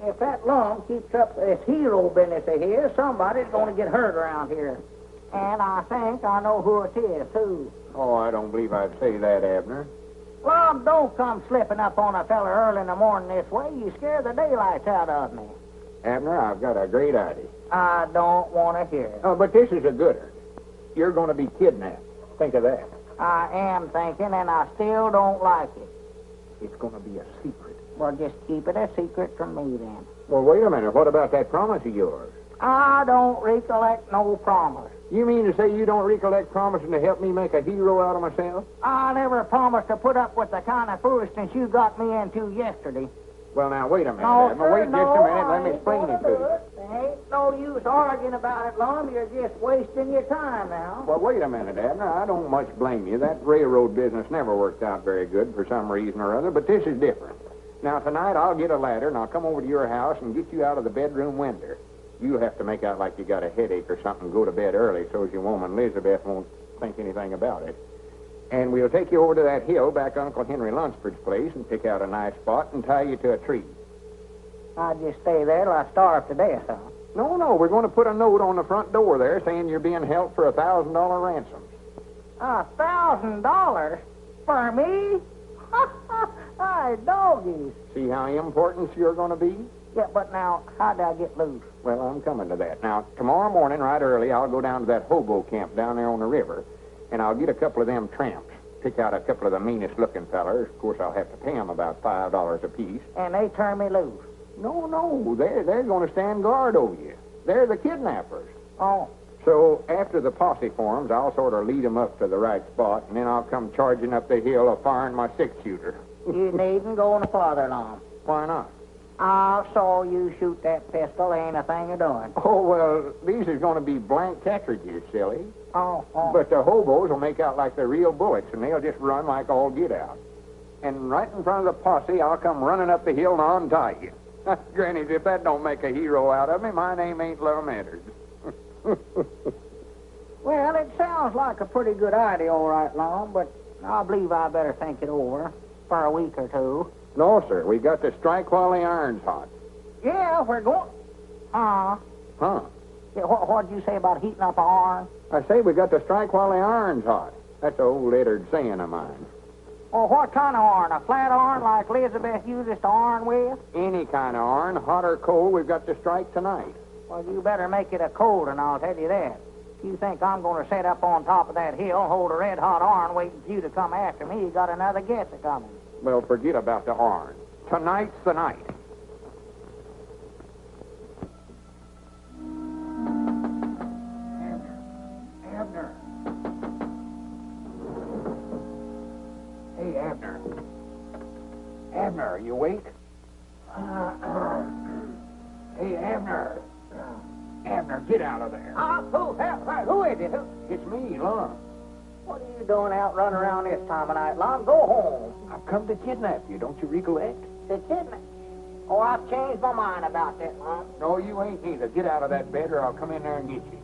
if that Lum keeps up this hero business of his, somebody's going to get hurt around here. And I think I know who it is, too. Oh, I don't believe I'd say that, Abner. Lum, don't come slipping up on a fella early in the morning this way. You scare the daylights out of me. Abner, I've got a great idea. I don't want to hear it. Oh, but this is a good one. You're going to be kidnapped. Think of that. I am thinking, and I still don't like it. It's going to be a secret. Well, just keep it a secret from me, then. Well, wait a minute. What about that promise of yours? I don't recollect no promise. You mean to say you don't recollect promising to help me make a hero out of myself? I never promised to put up with the kind of foolishness you got me into yesterday. Well, now, wait a minute, No, Abner. sir, Wait just a minute. Let me explain it to you. There ain't no use arguing about it, Lum. You're just wasting your time now. Well, wait a minute, Abner. I don't much blame you. That railroad business never worked out very good for some reason or other, but this is different. Now, tonight I'll get a ladder, and I'll come over to your house and get you out of the bedroom window. You'll have to make out like you got a headache or something and go to bed early so as your woman Elizabeth won't think anything about it. And we'll take you over to that hill back Uncle Henry Lunsford's place and pick out a nice spot and tie you to a tree. I'll just stay there till I starve to death, huh? No, we're going to put a note on the front door there saying you're being held for $1,000 ransom. $1,000? For me? Hi, doggies. See how important you're going to be? Yeah, but now, how'd I get loose? Well, I'm coming to that. Now, tomorrow morning, right early, I'll go down to that hobo camp down there on the river, and I'll get a couple of them tramps. Pick out a couple of the meanest-looking fellers. Of course, I'll have to pay them about $5 apiece. And they turn me loose. No, they're going to stand guard over you. They're the kidnappers. Oh. So, after the posse forms, I'll sort of lead them up to the right spot, and then I'll come charging up the hill firing my six-shooter. You needn't go no farther, Lum. Why not? I saw you shoot that pistol. Ain't a thing of doing. Oh, well, these is going to be blank cartridges, silly. Oh. But the hobos will make out like they're real bullets, and they'll just run like all get out. And right in front of the posse, I'll come running up the hill and untie you. Granny, if that don't make a hero out of me, my name ain't Lum Edwards. Well, it sounds like a pretty good idea, all right, Lum, but I believe I better think it over for a week or two. No, sir. We got to strike while the iron's hot. Yeah, we're going... Huh? Yeah, what'd you say about heating up an iron? I say we got to strike while the iron's hot. That's an old lettered saying of mine. Well, what kind of iron? A flat iron like Elizabeth used us to iron with? Any kind of iron, hot or cold, we've got to strike tonight. Well, you better make it a cold one, I'll tell you that. If you think I'm going to sit up on top of that hill, hold a red-hot iron waiting for you to come after me, you got another guess a coming. Well, forget about the iron. Tonight's the night. Abner. Hey, Abner. Abner, are you awake? Hey, Abner. Abner, get out of there. Who is it? It's me, Lum. What are you doing out running around this time of night, Lum? Go home. I've come to kidnap you, don't you recollect? To kidnap? Oh, I've changed my mind about that, Lum. No, you ain't either. Get out of that bed or I'll come in there and get you.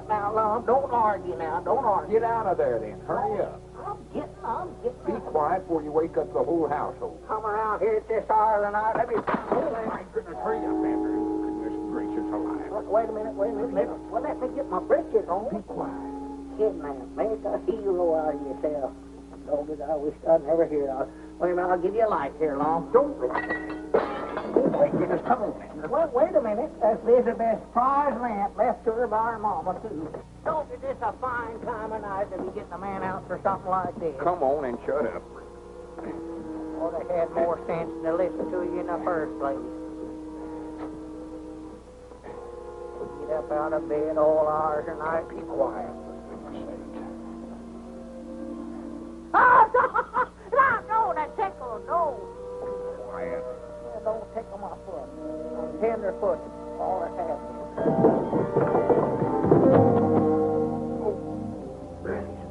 Now, Lum, don't argue now. Don't argue. Get out of there, then. Hurry up. I'm getting. Be quiet before you wake up the whole household. Come around here at this hour of the night. Let me... Oh, my goodness. Hurry up, Abner. Goodness gracious alive. Wait a minute. Well, let me get my britches on. Be quiet. Kidnap. Make a hero out of yourself. Doggies, I wish I'd never hear it. Wait a minute. I'll give you a light here, Lum. Don't... Oh, my goodness. Come on, Abner. Well, wait a minute. That's Elizabeth's prize lamp left to her by her mama, too. Don't it just a fine time of night to be getting a man out for something like this? Come on and shut up. Well, they had more sense than to listen to you in the first place. Get up out of bed all hours of night. Be quiet, for goodness sake. Oh, no, that tickle, no. Quiet. Don't tickle my foot. I'm tender-footed. All that happened.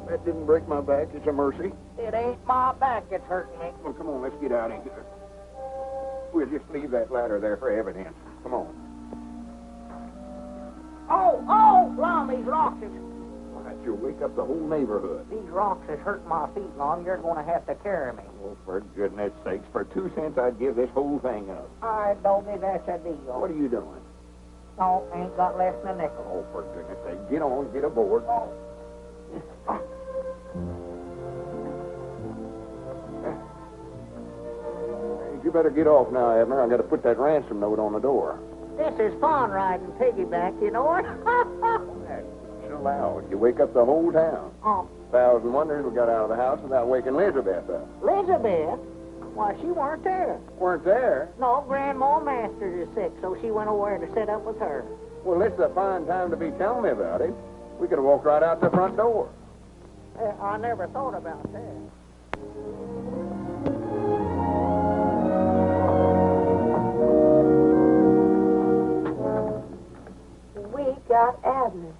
That didn't break my back. It's a mercy. It ain't my back that's hurting me. Well, come on, let's get out of here. We'll just leave that ladder there for evidence. Come on. Oh, Lum, he's lost it. That you'll wake up the whole neighborhood. These rocks is hurting my feet, Lum. You're going to have to carry me. Oh, for goodness sakes, for 2 cents I'd give this whole thing up. All right, Doggy, that's a deal. What are you doing? No, ain't got less than a nickel. Oh, for goodness sake, get on, get aboard. You better get off now, Abner. I got to put that ransom note on the door. This is fun riding piggyback, you know it. So loud, you wake up the whole town. Oh, 1,000 wonders we got out of the house without waking Elizabeth up. Elizabeth? Why, she weren't there. Weren't there? No, Grandma Masters is sick, so she went over to sit up with her. Well, this is a fine time to be telling me about it. We could have walked right out the front door. I never thought about that. We got Abner.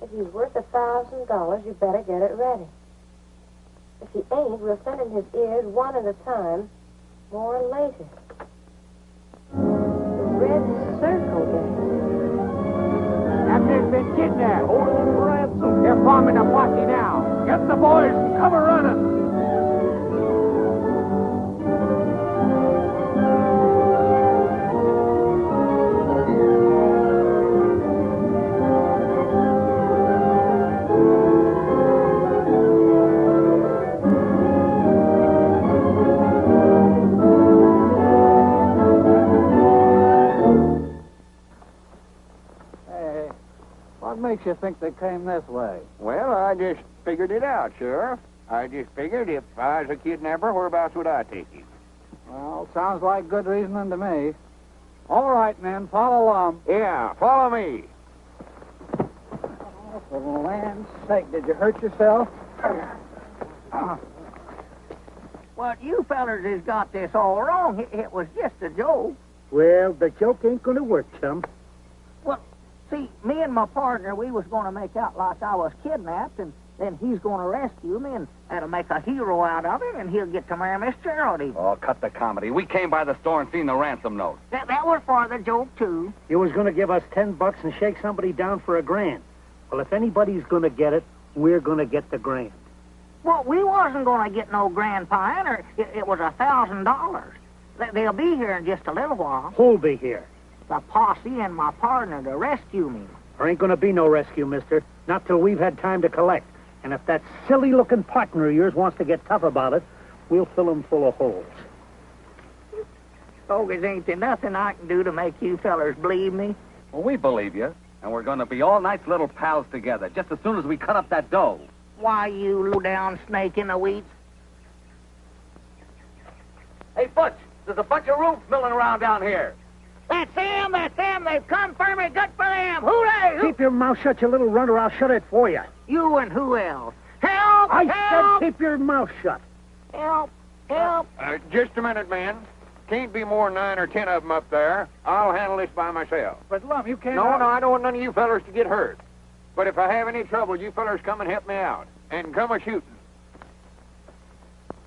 If he's worth $1,000, you better get it ready. If he ain't, we'll send him his ears one at a time, more later. The red circle gang. Abner's been kidnapped. Hold him for ransom. They're forming a posse now. Get the boys and cover running. What makes you think they came this way? Well, I just figured it out, Sheriff. I just figured if I was a kidnapper, whereabouts would I take him? Well, sounds like good reasoning to me. All right, men, follow Lum. Yeah, follow me. Oh, for the land's sake, did you hurt yourself? Well, you fellers has got this all wrong. It was just a joke. Well, the joke ain't gonna work, chum. Well, see, me and my partner, we was going to make out like I was kidnapped, and then he's going to rescue me, and that'll make a hero out of him, and he'll get to marry Miss Geraldine. Oh, cut the comedy. We came by the store and seen the ransom note. That was for the joke, too. You was gonna give us $10 and shake somebody down for $1,000. Well, if anybody's gonna get it, we're gonna get the $1,000. Well, we wasn't going to get no grand pioneer. It was $1,000. They'll be here in just a little while. Who'll be here? The posse and my partner to rescue me. There ain't gonna be no rescue, mister. Not till we've had time to collect. And if that silly-looking partner of yours wants to get tough about it, we'll fill him full of holes. Bogus, ain't there nothing I can do to make you fellers believe me? Well, we believe you. And we're gonna be all nice little pals together, just as soon as we cut up that dough. Why, you low-down snake in the weeds? Hey, Butch, there's a bunch of roots milling around down here. That's them, they've come for me, good for them, hooray! Keep your mouth shut, you little runter, I'll shut it for you. You and who else? Help! I help! said keep your mouth shut. Help! Help! Just a minute, man. Can't be more than 9 or 10 of them up there. I'll handle this by myself. But, Lum, you can't... No, I don't want none of you fellers to get hurt. But if I have any trouble, you fellers come and help me out. And come a-shooting.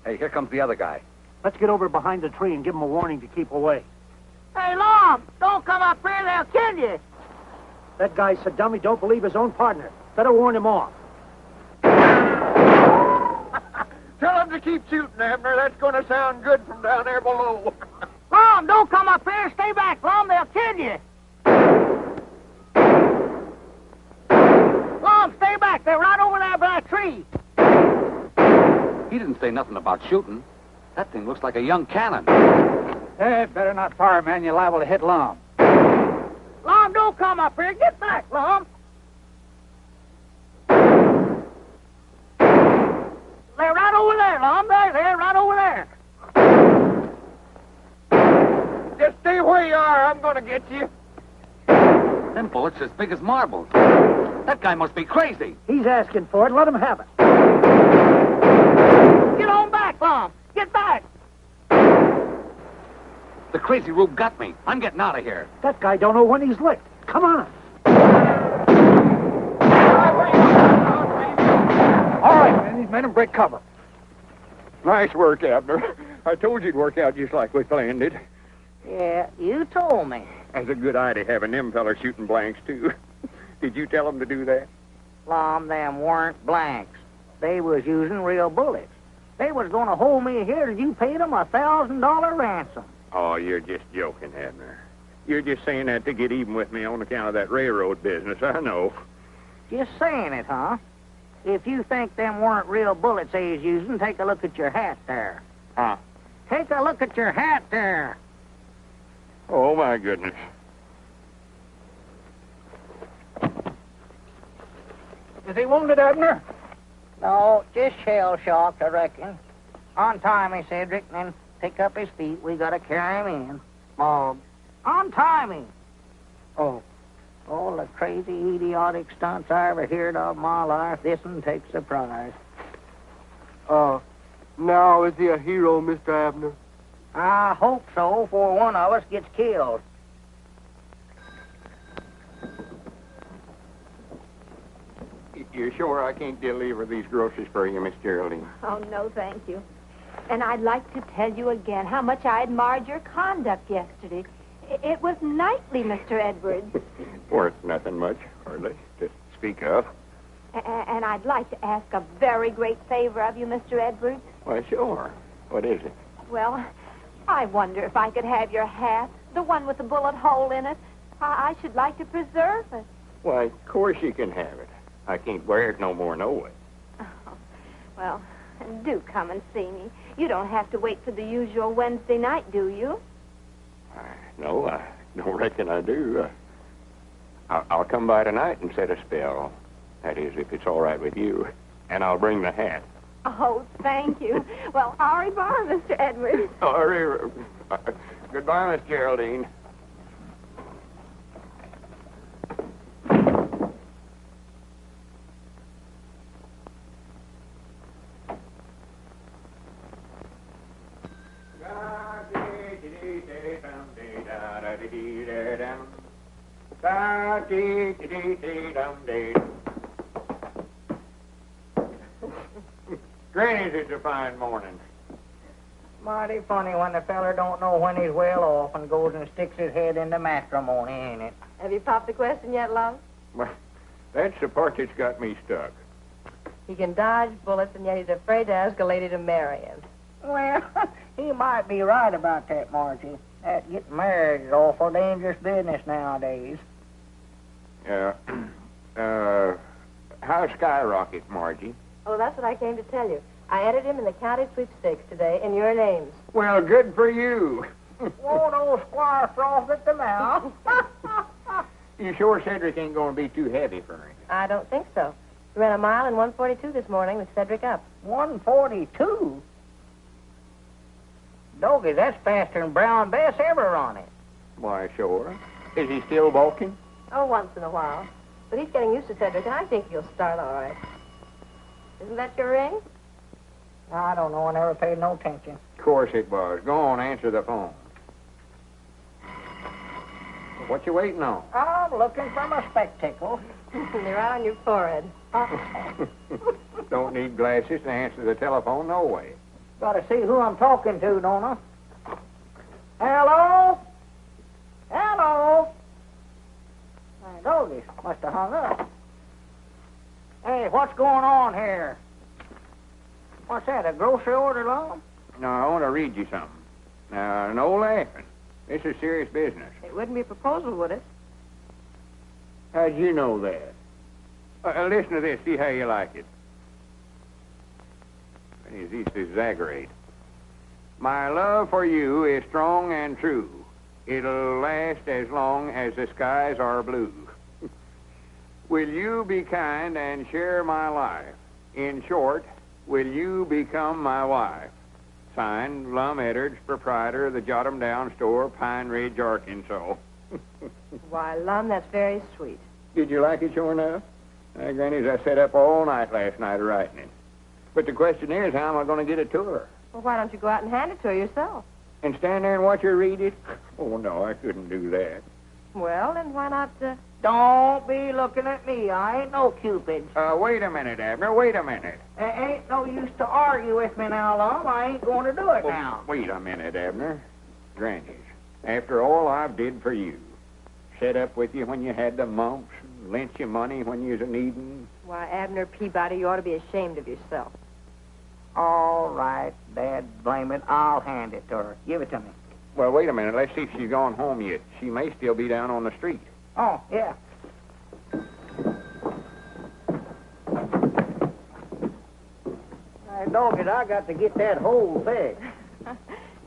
Hey, here comes the other guy. Let's get over behind the tree and give him a warning to keep away. Hey, Lum, don't come up here, they'll kill you. That guy's a dummy, don't believe his own partner. Better warn him off. Tell them to keep shooting, Abner. That's going to sound good from down there below. Lum, don't come up here. Stay back, Lum. They'll kill you. Lum, stay back. They're right over there by a tree. He didn't say nothing about shooting. That thing looks like a young cannon. Hey, better not fire, man. You're liable to hit Lum. Lum, don't come up here. Get back, Lum. They're right over there, Lum. They're right over there. Just stay where you are. I'm going to get you. Them bullets as big as marbles. That guy must be crazy. He's asking for it. Let him have it. Get on back, Lum. Get back. The crazy rube got me. I'm getting out of here. That guy don't know when he's licked. Come on. All right, man. These men will break cover. Nice work, Abner. I told you it'd work out just like we planned it. Yeah, you told me. That's a good idea, having them fellas shooting blanks, too. Did you tell them to do that? Lum, them weren't blanks. They was using real bullets. They was going to hold me here till you paid them $1,000 ransom. Oh, you're just joking, Abner. You're just saying that to get even with me on account of that railroad business, I know. Just saying it, huh? If you think them weren't real bullets they was using, take a look at your hat there. Huh? Take a look at your hat there. Oh, my goodness. Is he wounded, Abner? No, just shell-shocked, I reckon. Untie me, Cedric, and then pick up his feet. We gotta carry him in. Mom. Untie me. Oh. All the crazy, idiotic stunts I ever heard of in my life, this one takes the prize. Now is he a hero, Mr. Abner? I hope so, before one of us gets killed. You're sure I can't deliver these groceries for you, Miss Geraldine? Oh, no, thank you. And I'd like to tell you again how much I admired your conduct yesterday. It was knightly, Mr. Edwards. Worth nothing much, hardly, to speak of. And I'd like to ask a very great favor of you, Mr. Edwards. Why, sure. What is it? Well, I wonder if I could have your hat, the one with the bullet hole in it. I should like to preserve it. Why, of course you can have it. I can't wear it no more, no way. Oh, well, do come and see me. You don't have to wait for the usual Wednesday night, do you? No, I don't reckon I do. I'll come by tonight and set a spell. That is, if it's all right with you. And I'll bring the hat. Oh, thank you. Well, au revoir, Mr. Edwards. Goodbye, Miss Geraldine. Granny's, it's a fine morning. Mighty funny when the feller don't know when he's well off and goes and sticks his head into matrimony, ain't it? Have you popped the question yet, Lum? Well, that's the part that's got me stuck. He can dodge bullets, and yet he's afraid to ask a lady to marry him. Well, he might be right about that, Margie. That getting married is awful dangerous business nowadays. How's Skyrocket, Margie? Oh, that's what I came to tell you. I entered him in the county sweepstakes today in your names. Well, good for you. Won't old Squire froth at the mouth? You sure Cedric ain't going to be too heavy for him? I don't think so. He ran a mile in 1:42 this morning with Cedric up. 1:42? Doggy, that's faster than Brown Bess ever run it. Why, sure. Is he still balking? Oh, once in a while. But he's getting used to Cedric, and I think he'll start all right. Isn't that your ring? I don't know. I never paid no attention. Of course it was. Go on, answer the phone. What you waiting on? I'm looking for my spectacles. They're right on your forehead. Don't need glasses to answer the telephone, no way. Gotta see who I'm talking to, don't I? Hello? Hello? My doggies must have hung up. Hey, what's going on here? What's that, a grocery order, Lum? No, I want to read you something. Now, no laughing. This is serious business. It wouldn't be a proposal, would it? How'd you know that? Listen to this, see how you like it. It's easy to exaggerate. My love for you is strong and true. It'll last as long as the skies are blue. Will you be kind and share my life? In short, will you become my wife? Signed, Lum Edwards, proprietor of the Jot-em-Down store, Pine Ridge, Arkansas. Why, Lum, that's very sweet. Did you like it, sure enough? Granny's, I sat up all night last night writing it. But the question is, how am I going to get it to her? Well, why don't you go out and hand it to her yourself? And stand there and watch her read it? Oh, no, I couldn't do that. Well, then why not, Don't be looking at me. I ain't no Cupid. Wait a minute, Abner, wait a minute. Ain't no use to argue with me now, Lum. I ain't going to do it now. Wait a minute, Abner. Granny's, after all I've did for you, set up with you when you had the mumps, and lent you money when you was a-needing. Why, Abner Peabody, you ought to be ashamed of yourself. All right, Dad, blame it. I'll hand it to her. Give it to me. Well, wait a minute. Let's see if she's gone home yet. She may still be down on the street. Oh, yeah. Hey, dog it, I got to get that whole thing.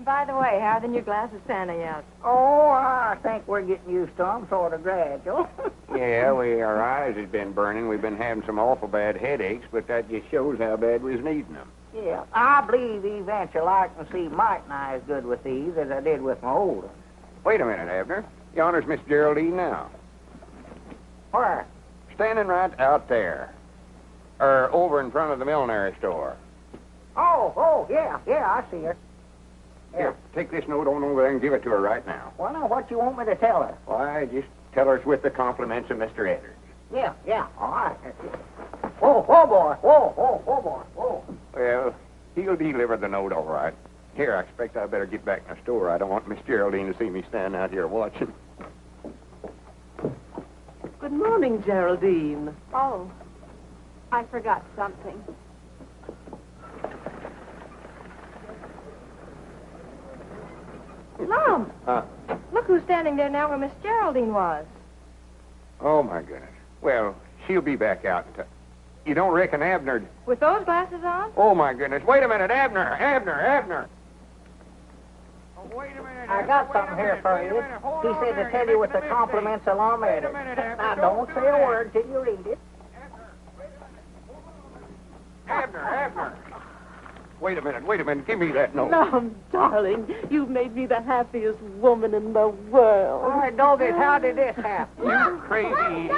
By the way, how are the new glasses panning out? Oh, I think we're getting used to them, sort of gradual. Yeah, our eyes has been burning. We've been having some awful bad headaches, but that just shows how bad we was needing them. Yeah, I believe eventually I can see might nigh as good with these as I did with my old ones. Wait a minute, Abner. Yonder's Miss Geraldine now. Where? Standing right out there. Or over in front of the millinery store. Oh, yeah, I see her. Here, take this note on over there and give it to her right now. Well, now, what you want me to tell her? Why, just tell her it's with the compliments of Mr. Edwards. Yeah, all right. Whoa, boy. Whoa, boy. Whoa. Well, he'll deliver the note all right. Here, I expect I better get back in the store. I don't want Miss Geraldine to see me standing out here watching. Good morning, Geraldine. Oh, I forgot something. Lum! Look who's standing there now where Miss Geraldine was. Oh, my goodness. Well, she'll be back out in time. You don't reckon Abner... With those glasses on? Oh, my goodness. Wait a minute, Abner. Oh, wait a minute. I got something here for you. He said to tell you with the compliments of Lum Edwards. Now, don't say a word till you read it. Abner. Wait a minute. Give me that note. Lum, darling, you've made me the happiest woman in the world. All right, doggies, how did this happen? You crazy...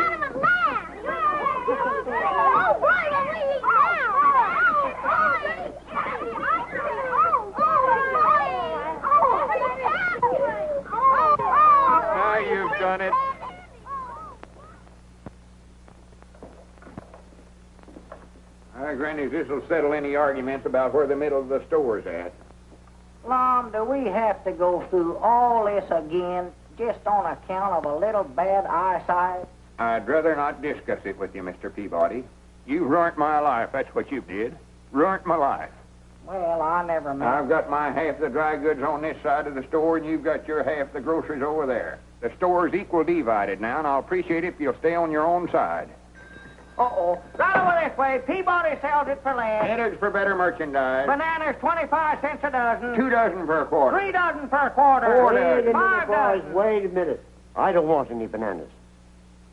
Now you've done it. Granny, this'll settle any arguments about where the middle of the store's at. Lum, do we have to go through all this again just on account of a little bad eyesight? I'd rather not discuss it with you, Mr. Peabody. You ruined my life, that's what you did. Ruined my life. Well, I never meant... I've got my half the dry goods on this side of the store, and you've got your half the groceries over there. The store's equal divided now, and I'll appreciate it if you'll stay on your own side. Uh-oh. Right over this way. Peabody sells it for less. Edwards for better merchandise. Bananas, 25 cents a dozen. 2 dozen per quarter. 3 dozen per quarter. 4 dozen. 5 dozen. Wait a minute. I don't want any bananas.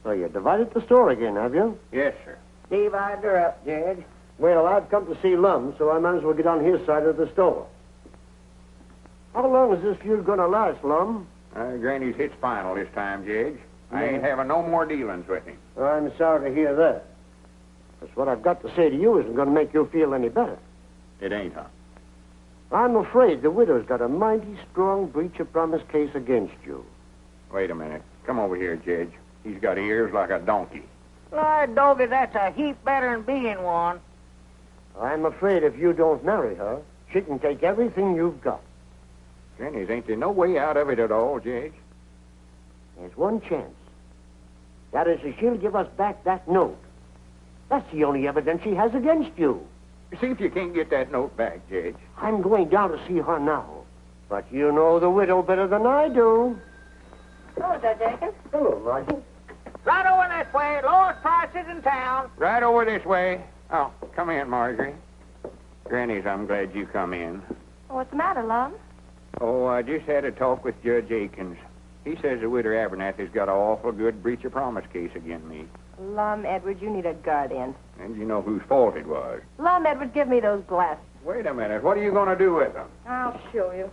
So you divided the store again, have you? Yes, sir. Divide her up, Judge. Well, I've come to see Lum, so I might as well get on his side of the store. How long is this feud going to last, Lum? Granny's hit's final this time, Judge. I ain't having no more dealings with him. I'm sorry to hear that. Because what I've got to say to you isn't going to make you feel any better. It ain't, huh? I'm afraid the widow's got a mighty strong breach of promise case against you. Wait a minute. Come over here, Judge. He's got ears like a donkey. Lord, doggy, that's a heap better than being one. I'm afraid if you don't marry her, she can take everything you've got. Granny's ain't there no way out of it at all, Judge? There's one chance. That is, if she'll give us back that note. That's the only evidence she has against you. See if you can't get that note back, Judge. I'm going down to see her now. But you know the widow better than I do. Hello, Judge Aiken. Hello, Marshal. Right over this way. Lowest prices in town. Right over this way. Oh, come in, Marjorie. Granny's, I'm glad you come in. What's the matter, Lum? Oh, I just had a talk with Judge Aikens. He says the Widder Abernathy's got an awful good breach of promise case against me. Lum Edwards, you need a guardian. And you know whose fault it was. Lum Edwards, give me those glasses. Wait a minute. What are you going to do with them? I'll show you.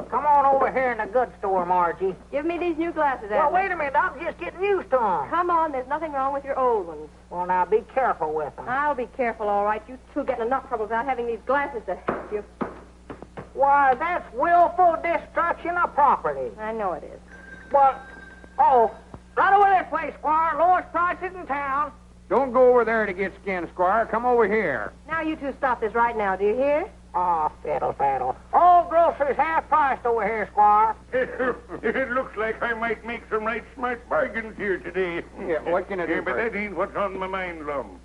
Come on over here in the goods store, Margie. Give me these new glasses, Well, Abner. wait a minute. I'm just getting used to them. Come on, there's nothing wrong with your old ones. Well, now, be careful with them. I'll be careful, all right. You two get in enough trouble without having these glasses to help you. Why, that's willful destruction of property. I know it is. Well, right over this way, Squire. Lowest prices in town. Don't go over there to get skinned, Squire. Come over here. Now you two stop this right now, do you hear? Oh, fiddle faddle. All groceries half-priced over here, Squire. It looks like I might make some right smart bargains here today. Yeah, what can I do But for that ain't what's on my mind, Lum.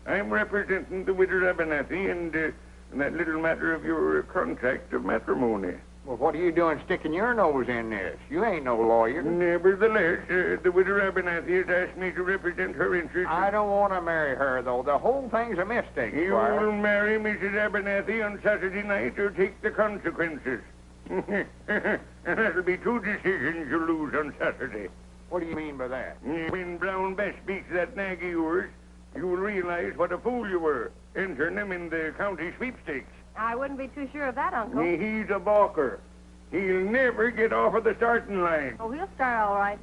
I'm representing the Widder Abernathy and that little matter of your contract of matrimony. Well, what are you doing sticking your nose in this? You ain't no lawyer. Nevertheless, the Widder Abernathy has asked me to represent her interests. I don't want to marry her, though. The whole thing's a mistake, You Squire. will marry Mrs. Abernathy on Saturday night or take the consequences. And that'll be two decisions you lose on Saturday. What do you mean by that? When Brown Bess beats that nag of yours, you'll realize what a fool you were, entering him in the county sweepstakes. I wouldn't be too sure of that, Uncle. He's a balker. He'll never get off of the starting line. Oh, he'll start all right.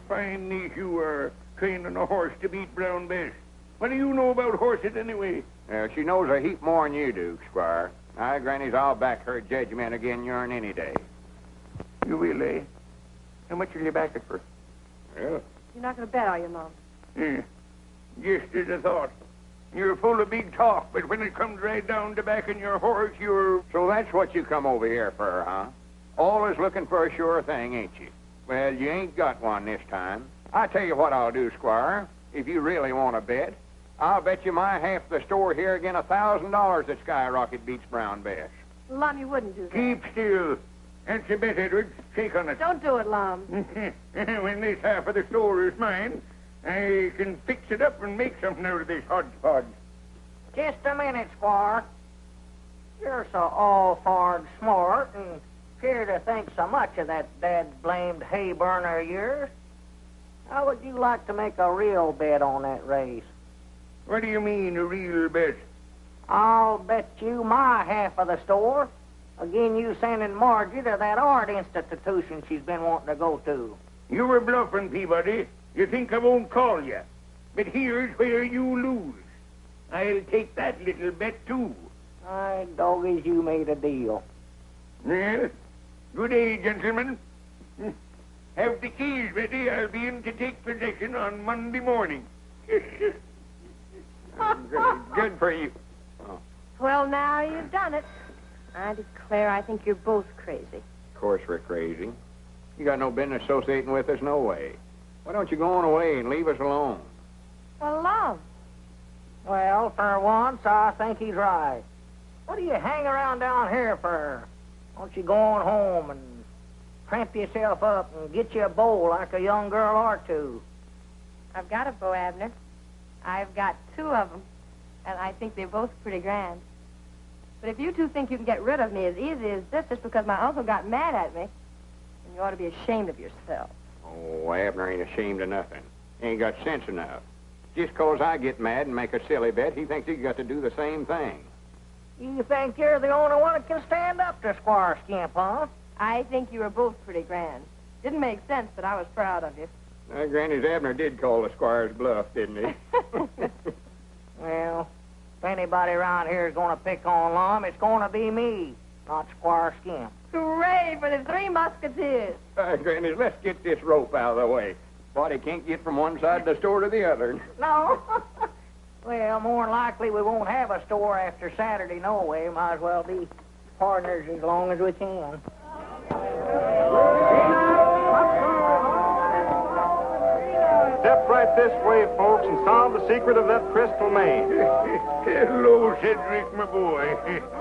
Fine niece you are, training a horse to beat Brown Bess. What do you know about horses anyway? She knows a heap more than you do, Squire. Grannies, I'll back her judgment again yourn any day. You will, eh? How much will you back it for? Well, You're not going to bet, are you, Mom? Just as I thought. You're full of big talk, but when it comes right down to backing your horse, you're... so that's what you come over here for, huh? Always looking for a sure thing, ain't you? Well, you ain't got one this time. I tell you what I'll do, Squire. If you really want to bet, I'll bet you my half the store here again $1,000 that Skyrocket beats Brown Bess. Lum, you wouldn't do that. Keep still. That's a bet, Edwards. Shake on it. Don't do it, Lum. When this half of the store is mine, I can fix it up and make something out of this hodgepodge. Just a minute, Squire. You're so all-farred smart and appear to think so much of that dad-blamed hay burner of yours. How would you like to make a real bet on that race? What do you mean, a real bet? I'll bet you my half of the store. Again, you sending Margie to that art institution she's been wanting to go to. You were bluffing, Peabody. You think I won't call you. But here's where you lose. I'll take that little bet, too. My doggies, you made a deal. Well, good day, gentlemen. Have the keys ready. I'll be in to take possession on Monday morning. Good for you. Well, now you've done it. I declare I think you're both crazy. Of course we're crazy. You got no business associating with us, no way. Why don't you go on away and leave us alone? Well, Lum. Well, for once, I think he's right. What do you hang around down here for? Why don't you go on home and cramp yourself up and get you a bow like a young girl or two? I've got a bow, Abner. I've got two of them, and I think they're both pretty grand. But if you two think you can get rid of me as easy as this just because my uncle got mad at me, then you ought to be ashamed of yourself. Oh, Abner ain't ashamed of nothing. He ain't got sense enough. Just 'cause I get mad and make a silly bet, he thinks he's got to do the same thing. You think you're the only one that can stand up to Squire Skimp, huh? I think you were both pretty grand. Didn't make sense, but I was proud of you. Granny's Abner did call the squire's bluff, didn't he? Well, if anybody around here is going to pick on Lum, it's going to be me, not Squire Skimp. Hooray for the Three Musketeers. Granny, let's get this rope out of the way. Body can't get from one side of the store to the other. No. Well, more than likely we won't have a store after Saturday, no way. Might as well be partners as long as we can. Step right this way, folks, and solve the secret of that crystal maze. Hello, Cedric, my boy.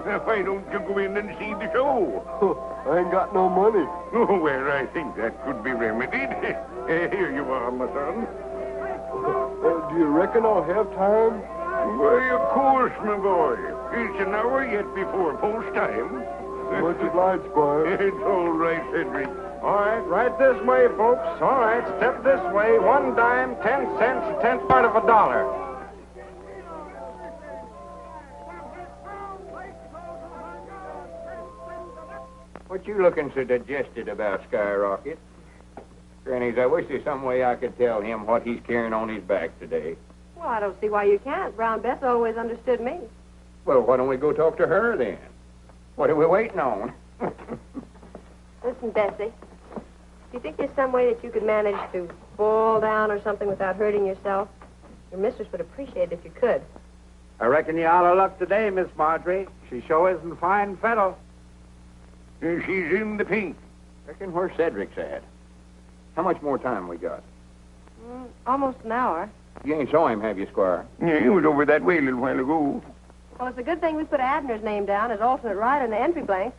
Now, why don't you go in and see the show? I ain't got no money. Oh, well, I think that could be remedied. Here you are, my son. Do you reckon I'll have time? Why, of course, my boy. It's an hour yet before post time. Much obliged, Squire. It's all right, Cedric. All right, right this way, folks. All right, step this way. 1 dime, 10 cents, a tenth part of a dollar. What you looking so digested about, Skyrocket? Grannies, I wish there's some way I could tell him what he's carrying on his back today. Well, I don't see why you can't. Brown Bess always understood me. Well, why don't we go talk to her then? What are we waiting on? Listen, Bessie. Do you think there's some way that you could manage to fall down or something without hurting yourself? Your mistress would appreciate it if you could. I reckon you out of luck today, Miss Marjorie. She sure isn't fine fettle. She's in the pink. Reckon where Cedric's at. How much more time we got? Almost an hour. You ain't saw him, have you, Squire? Yeah, he was over that way a little while ago. Well, it's a good thing we put Abner's name down as alternate rider in the entry blank.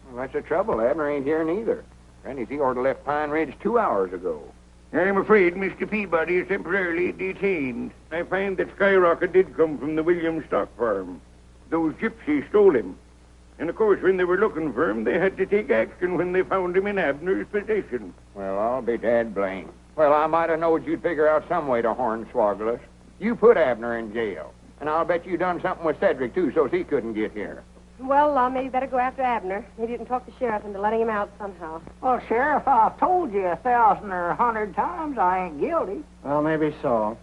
Well, that's the trouble. Abner ain't here neither. Granny's he oughta left Pine Ridge 2 hours ago. I'm afraid Mr. Peabody is temporarily detained. I find that Skyrocket did come from the Williams stock farm. Those gypsies stole him. And, of course, when they were looking for him, they had to take action when they found him in Abner's possession. Well, I'll be dad blamed. Well, I might have knowed you'd figure out some way to hornswoggle us. You put Abner in jail. And I'll bet you done something with Cedric, too, so he couldn't get here. Well, maybe better go after Abner. Maybe you can talk the sheriff into letting him out somehow. Well, Sheriff, I've told you 1,000 or 100 times I ain't guilty. Well, maybe so.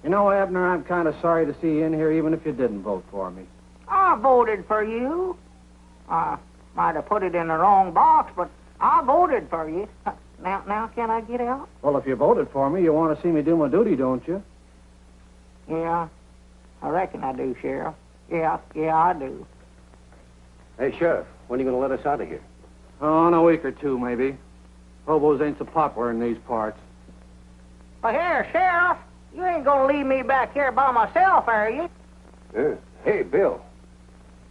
You know, Abner, I'm kind of sorry to see you in here, even if you didn't vote for me. I voted for you. I might have put it in the wrong box, but I voted for you. Now, can I get out? Well, if you voted for me, you want to see me do my duty, don't you? Yeah, I reckon I do, Sheriff. Yeah, I do. Hey, Sheriff, when are you going to let us out of here? Oh, in a week or two, maybe. Hobos ain't so popular in these parts. Well, here, Sheriff, you ain't gonna leave me back here by myself, are you? Hey, Bill.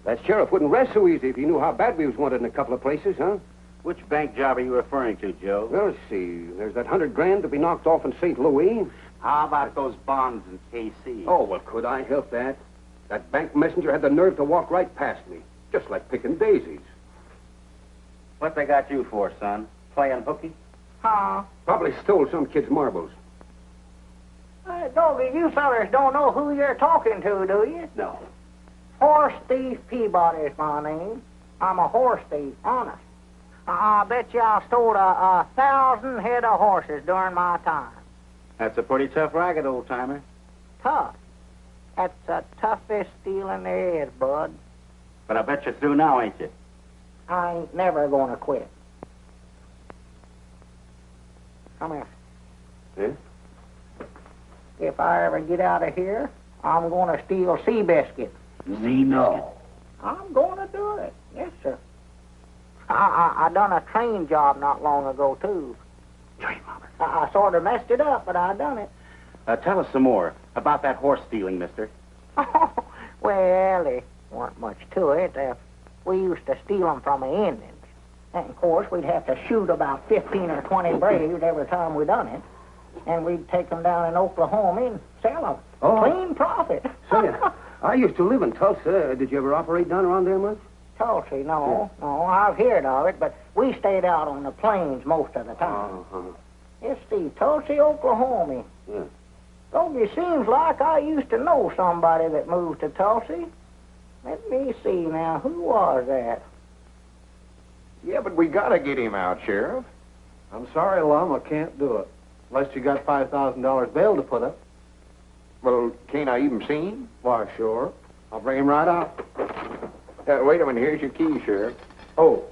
That sheriff wouldn't rest so easy if he knew how bad we was wanted in a couple of places, huh? Which bank job are you referring to, Joe? Well, let's see. There's that $100,000 to be knocked off in St. Louis. How about those bonds in KC? Oh, well, could I help that? That bank messenger had the nerve to walk right past me, just like picking daisies. What they got you for, son? Playing hooky? Huh? Probably stole some kid's marbles. Doggy, you fellers don't know who you're talking to, do you? No. Horse Thief Peabody's my name. I'm a horse thief, honest. I bet you I stole 1,000 head of horses during my time. That's a pretty tough racket, old-timer. Tough? That's the toughest stealing there is, bud. But I bet you're through now, ain't you? I ain't never gonna quit. Come here. Yeah? If I ever get out of here, I'm gonna steal sea biscuit. No. I'm gonna do it. Yes, sir. I done a train job not long ago, too. Train robber. I sort of messed it up, but I done it. Tell us some more about that horse stealing, mister. Well, there weren't much to it. We used to steal them from the Indians. And, of course, we'd have to shoot about 15 or 20 braves every time we done it. And we'd take them down in Oklahoma and sell them. Oh. Clean profit. Say, I used to live in Tulsa. Did you ever operate down around there much? Tulsa, no. I've heard of it, but we stayed out on the plains most of the time. Let's see, Tulsa, Oklahoma. Yeah. Don't it seems like I used to know somebody that moved to Tulsa. Let me see now, who was that? Yeah, but we gotta get him out, Sheriff. I'm sorry, Lum, I can't do it. Unless you got $5,000 bail to put up. Well, can't I even see him? Why, sure. I'll bring him right out. Wait a minute, here's your key, Sheriff. Oh.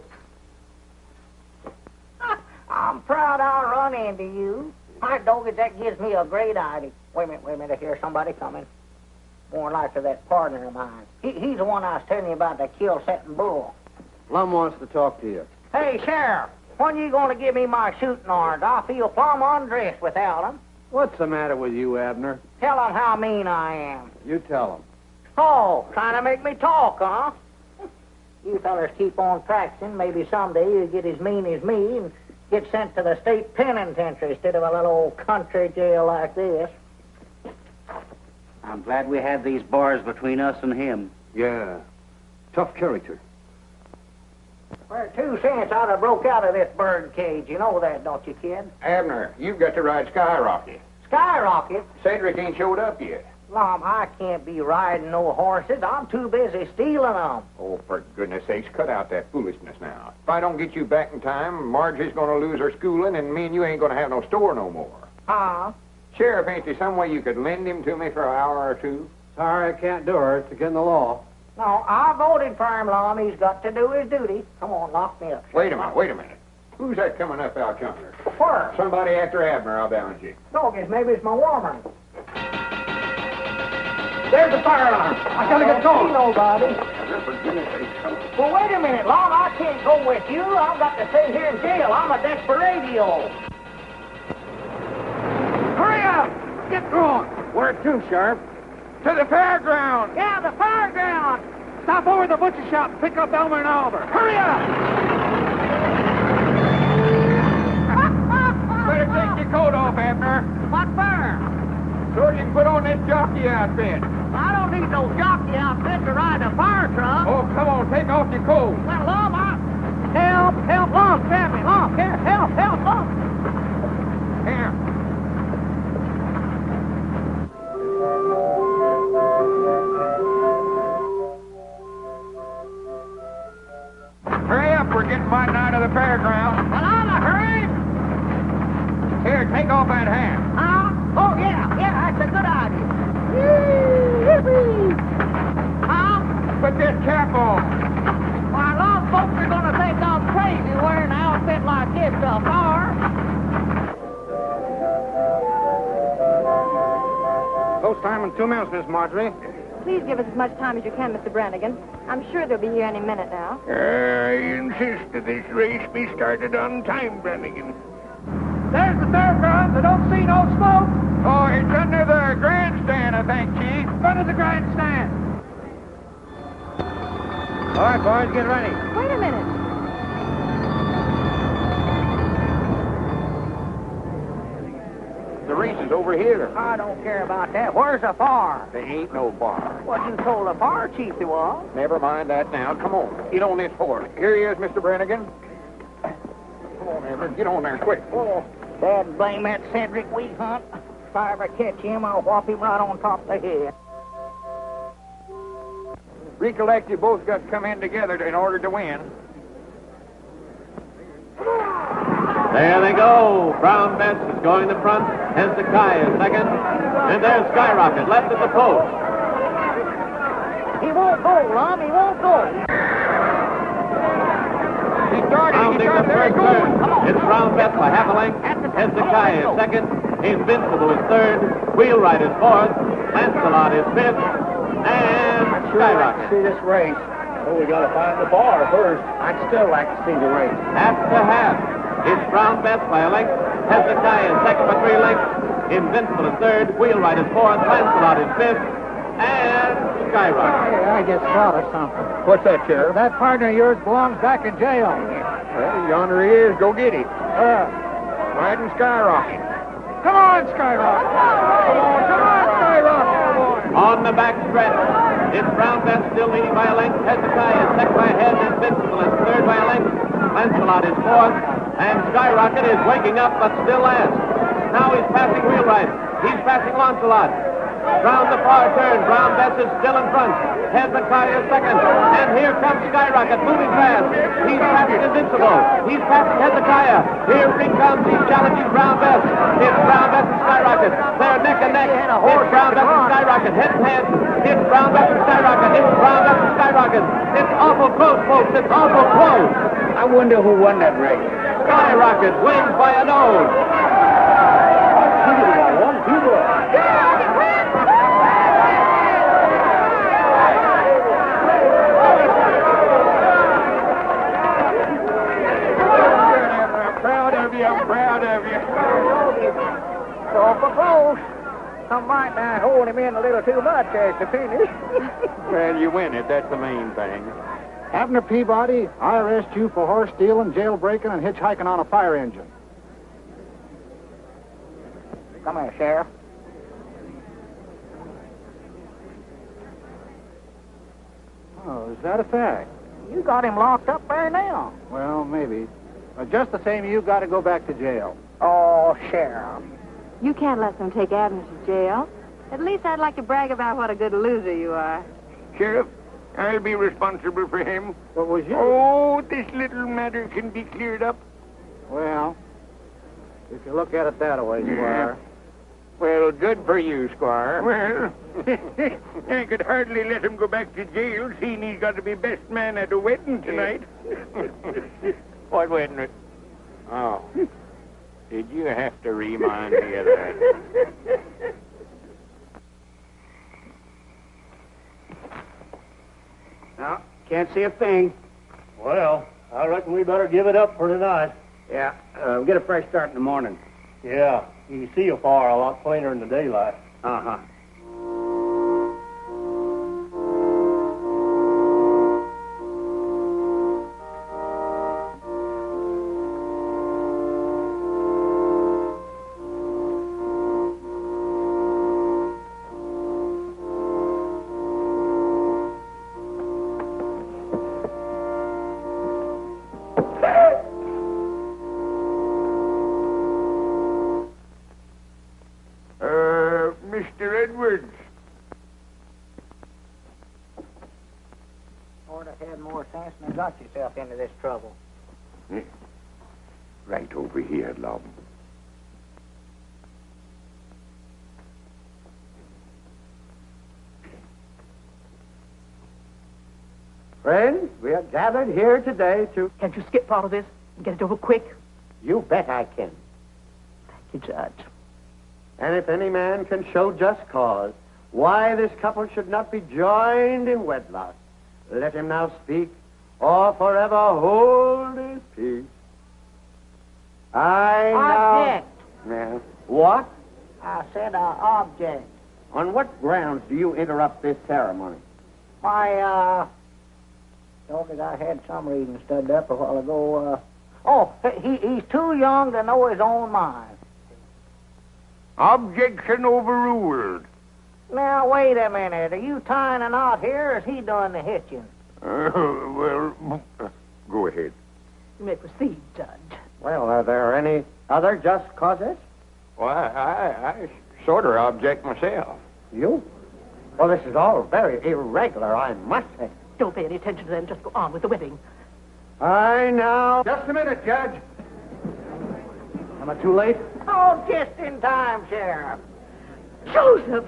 I'm proud I'll run into you. My doggy, that gives me a great idea. Wait a minute, I hear somebody coming. More likely that partner of mine. He's the one I was telling you about that kill-setting bull. Lum wants to talk to you. Hey, Sheriff, when you going to give me my shooting orders? I feel plumb undressed without them. What's the matter with you, Abner? Tell them how mean I am. You tell him. Oh, trying to make me talk, huh? You fellas keep on practicing. Maybe someday you'll get as mean as me and get sent to the state penitentiary instead of a little old country jail like this. I'm glad we had these bars between us and him. Yeah. Tough character. For 2 cents, I'd have broke out of this bird cage. You know that, don't you, kid? Abner, you've got to ride Skyrocket. Skyrocket? Cedric ain't showed up yet. Mom, I can't be riding no horses. I'm too busy stealing them. Oh, for goodness sakes, cut out that foolishness now. If I don't get you back in time, Marjorie's going to lose her schooling, and me and you ain't going to have no store no more. Huh? Sheriff, ain't there some way you could lend him to me for an hour or two? Sorry, I can't do her. It's against the law. No, I voted for him, Lum. He's got to do his duty. Come on, lock me up. Wait a minute. Who's that coming up out yonder? Where? Somebody after Abner, I'll balance you. Doggies, maybe it's my woman. There's the fire alarm. I gotta get going. Nobody. Well, wait a minute, Lum. I can't go with you. I've got to stay here in jail. I'm a desperado. Hurry up! Get going. Where to, Sheriff? To the fairground. Yeah, the fairground. Stop over at the butcher shop and pick up Elmer and Oliver. Hurry up! Better take your coat off, Abner. What for? So you can put on this jockey outfit. I don't need no jockey outfit to ride a fire truck. Oh, come on, take off your coat. Well, Lum, help, Lum, Sammy, Lum, here, help, Lum. Here. Hurry up, we're getting mighty nigh to the fairground. Well, I'm a hurry. Here, take off that hat. Huh? Oh, yeah, that's a good idea. Yippee! Huh? Put this cap on. Why, Lum, folks are going to think I'm crazy wearing an outfit like this to a fire. Post time in 2 minutes, Miss Marjorie. Please give us as much time as you can, Mr. Brannigan. I'm sure they'll be here any minute now. I insist that this race be started on time, Brannigan. There's the fairgrounds. I don't see no smoke. Oh, it's under the grandstand, I think, Chief. Under the grandstand. All right, boys, get ready. Wait a minute. The race is over here. I don't care about that. Where's the fire? There ain't no bar. What you told the fire chief there was? Never mind that now. Come on. Get on this horse. Here he is, Mr. Brannigan. Come on, Abner. Get on there, quick. Oh, Dad blame that Cedric we hunt. If I ever catch him, I'll whop him right on top of the head. Recollect, you both got to come in together in order to win. There they go. Brown Bess is going to front. Hezekiah is second. And there's Skyrocket left at the post. He won't go, Lum. He won't go. He started. Rounding the first turn. It's Brown Bess by half a length. Hezekiah is second. Invincible is third. Wheelwright is fourth. Lancelot is fifth. And Skyrocket. See this race. Oh, we got to find the bar first. I'd still like to see the race. Half to half. It's Brown Bess by a length. Hezekiah is second by 3 lengths. Invincible is third. Wheelwright is fourth. Lancelot is fifth. And Skyrocket. Hey, I just thought of something. What's that, Sheriff? That partner of yours belongs back in jail. Well, yonder he is. Go get him. Riding Skyrocket. Come on, Skyrocket. Come on, Skyrocket. On the back stretch, it's Brown Bess still leading by a length. Hezekiah is second by a head. Invincible is third by a length. Lancelot is fourth. And Skyrocket is waking up, but still last. Now he's passing Wheelwright. He's passing Lancelot. Round the far turn, Brown Bess is still in front. Hezekiah is second. And here comes Skyrocket, moving fast. He's passing Invincible. He's passing Hezekiah. Here he comes. He's challenging Brown Bess. It's Brown Bess and Skyrocket. They're neck and neck. It's Brown Bess and Skyrocket. Head to head. It's Brown Bess and Skyrocket. It's Brown Bess and Skyrocket. It's awful close, folks. It's awful close. I wonder who won that race. Skyrocket wins by a nose. I'm proud of you. So for close. Some might not hold him in a little too much as to finish. Well, you win it. That's the main thing. Abner Peabody, I arrest you for horse stealing, jailbreaking, and hitchhiking on a fire engine. Come here, Sheriff. Oh, is that a fact? You got him locked up there now. Well, maybe. Just the same, you got to go back to jail. Oh, Sheriff. You can't let them take Abner to jail. At least I'd like to brag about what a good loser you are. Sheriff, I'll be responsible for him. What was you? Oh, this little matter can be cleared up. Well, if you look at it that way, you are. Well, good for you, Squire. Well, I could hardly let him go back to jail, seeing he's got to be best man at a wedding tonight. What wedding? Oh. Did you have to remind me of that? Can't see a thing. Well, I reckon we better give it up for tonight. Yeah, get a fresh start in the morning. Yeah, you can see afar a lot plainer in the daylight. Uh-huh. Mr. Edwards. Ought to had more sense than got yourself into this trouble. Right over here, Lum. Friends, we are gathered here today to... Can't you skip part of this and get it over quick? You bet I can. Thank you, Judge. And if any man can show just cause why this couple should not be joined in wedlock, let him now speak or forever hold his peace. I Object. Now... What? I said object. On what grounds do you interrupt this ceremony? Why, told that I had some reading studied up a while ago. He's too young to know his own mind. Objection overruled. Now, wait a minute. Are you tying a knot here, or is he doing the hitching? Well, go ahead. You may proceed, Judge. Well, are there any other just causes? Well, I sort of object myself. You? Well, this is all very irregular, I must say. Don't pay any attention to them. Just go on with the wedding. I now... Just a minute, Judge. Am I too late? Oh, just in time, Sheriff. Joseph!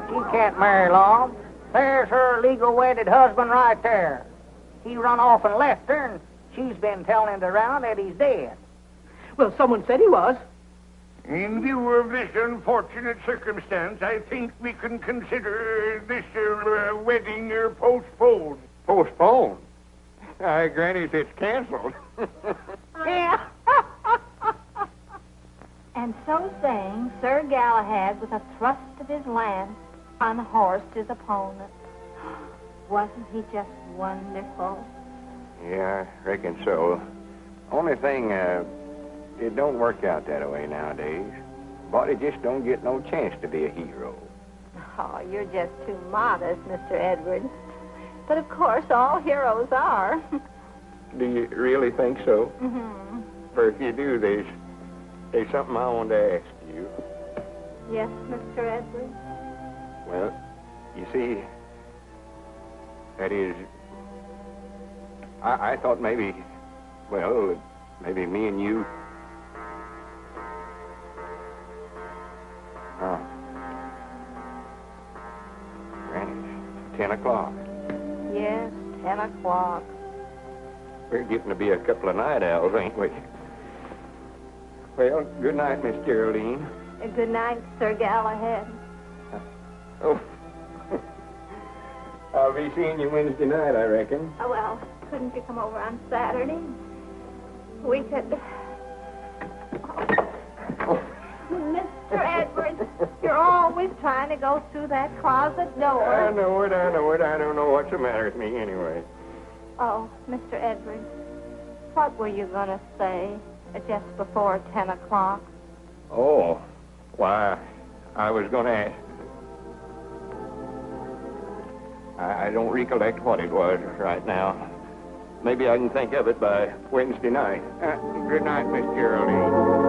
She can't marry Lum. There's her legal wedded husband right there. He run off and left her, and she's been telling it around that he's dead. Well, someone said he was. In view of this unfortunate circumstance, I think we can consider this wedding postponed. Postponed? Granny, it's canceled. Yeah. And so saying, Sir Galahad, with a thrust of his lance, unhorsed his opponent. Wasn't he just wonderful? Yeah, I reckon so. Only thing, it don't work out that way nowadays. Body just don't get no chance to be a hero. Oh, you're just too modest, Mr. Edwards. But of course, all heroes are. Do you really think so? Mm-hmm. For if you do, there's something I want to ask you. Yes, Mr. Edwards? Well, you see, that is, I thought maybe, well, maybe me and you. Oh. Granny, 10 o'clock. Yes, 10 o'clock. We're getting to be a couple of night owls, ain't we? Well, good night, Miss Geraldine. Good night, Sir Galahad. Oh. I'll be seeing you Wednesday night, I reckon. Oh, well, couldn't you come over on Saturday? We could... Oh. Mr. Edwards, you're always trying to go through that closet door. I know it. I don't know what's the matter with me anyway. Oh, Mr. Edwards, what were you going to say just before 10 o'clock? Oh, why, I was going to ask... I don't recollect what it was right now. Maybe I can think of it by Wednesday night. Good night, Miss Geraldine.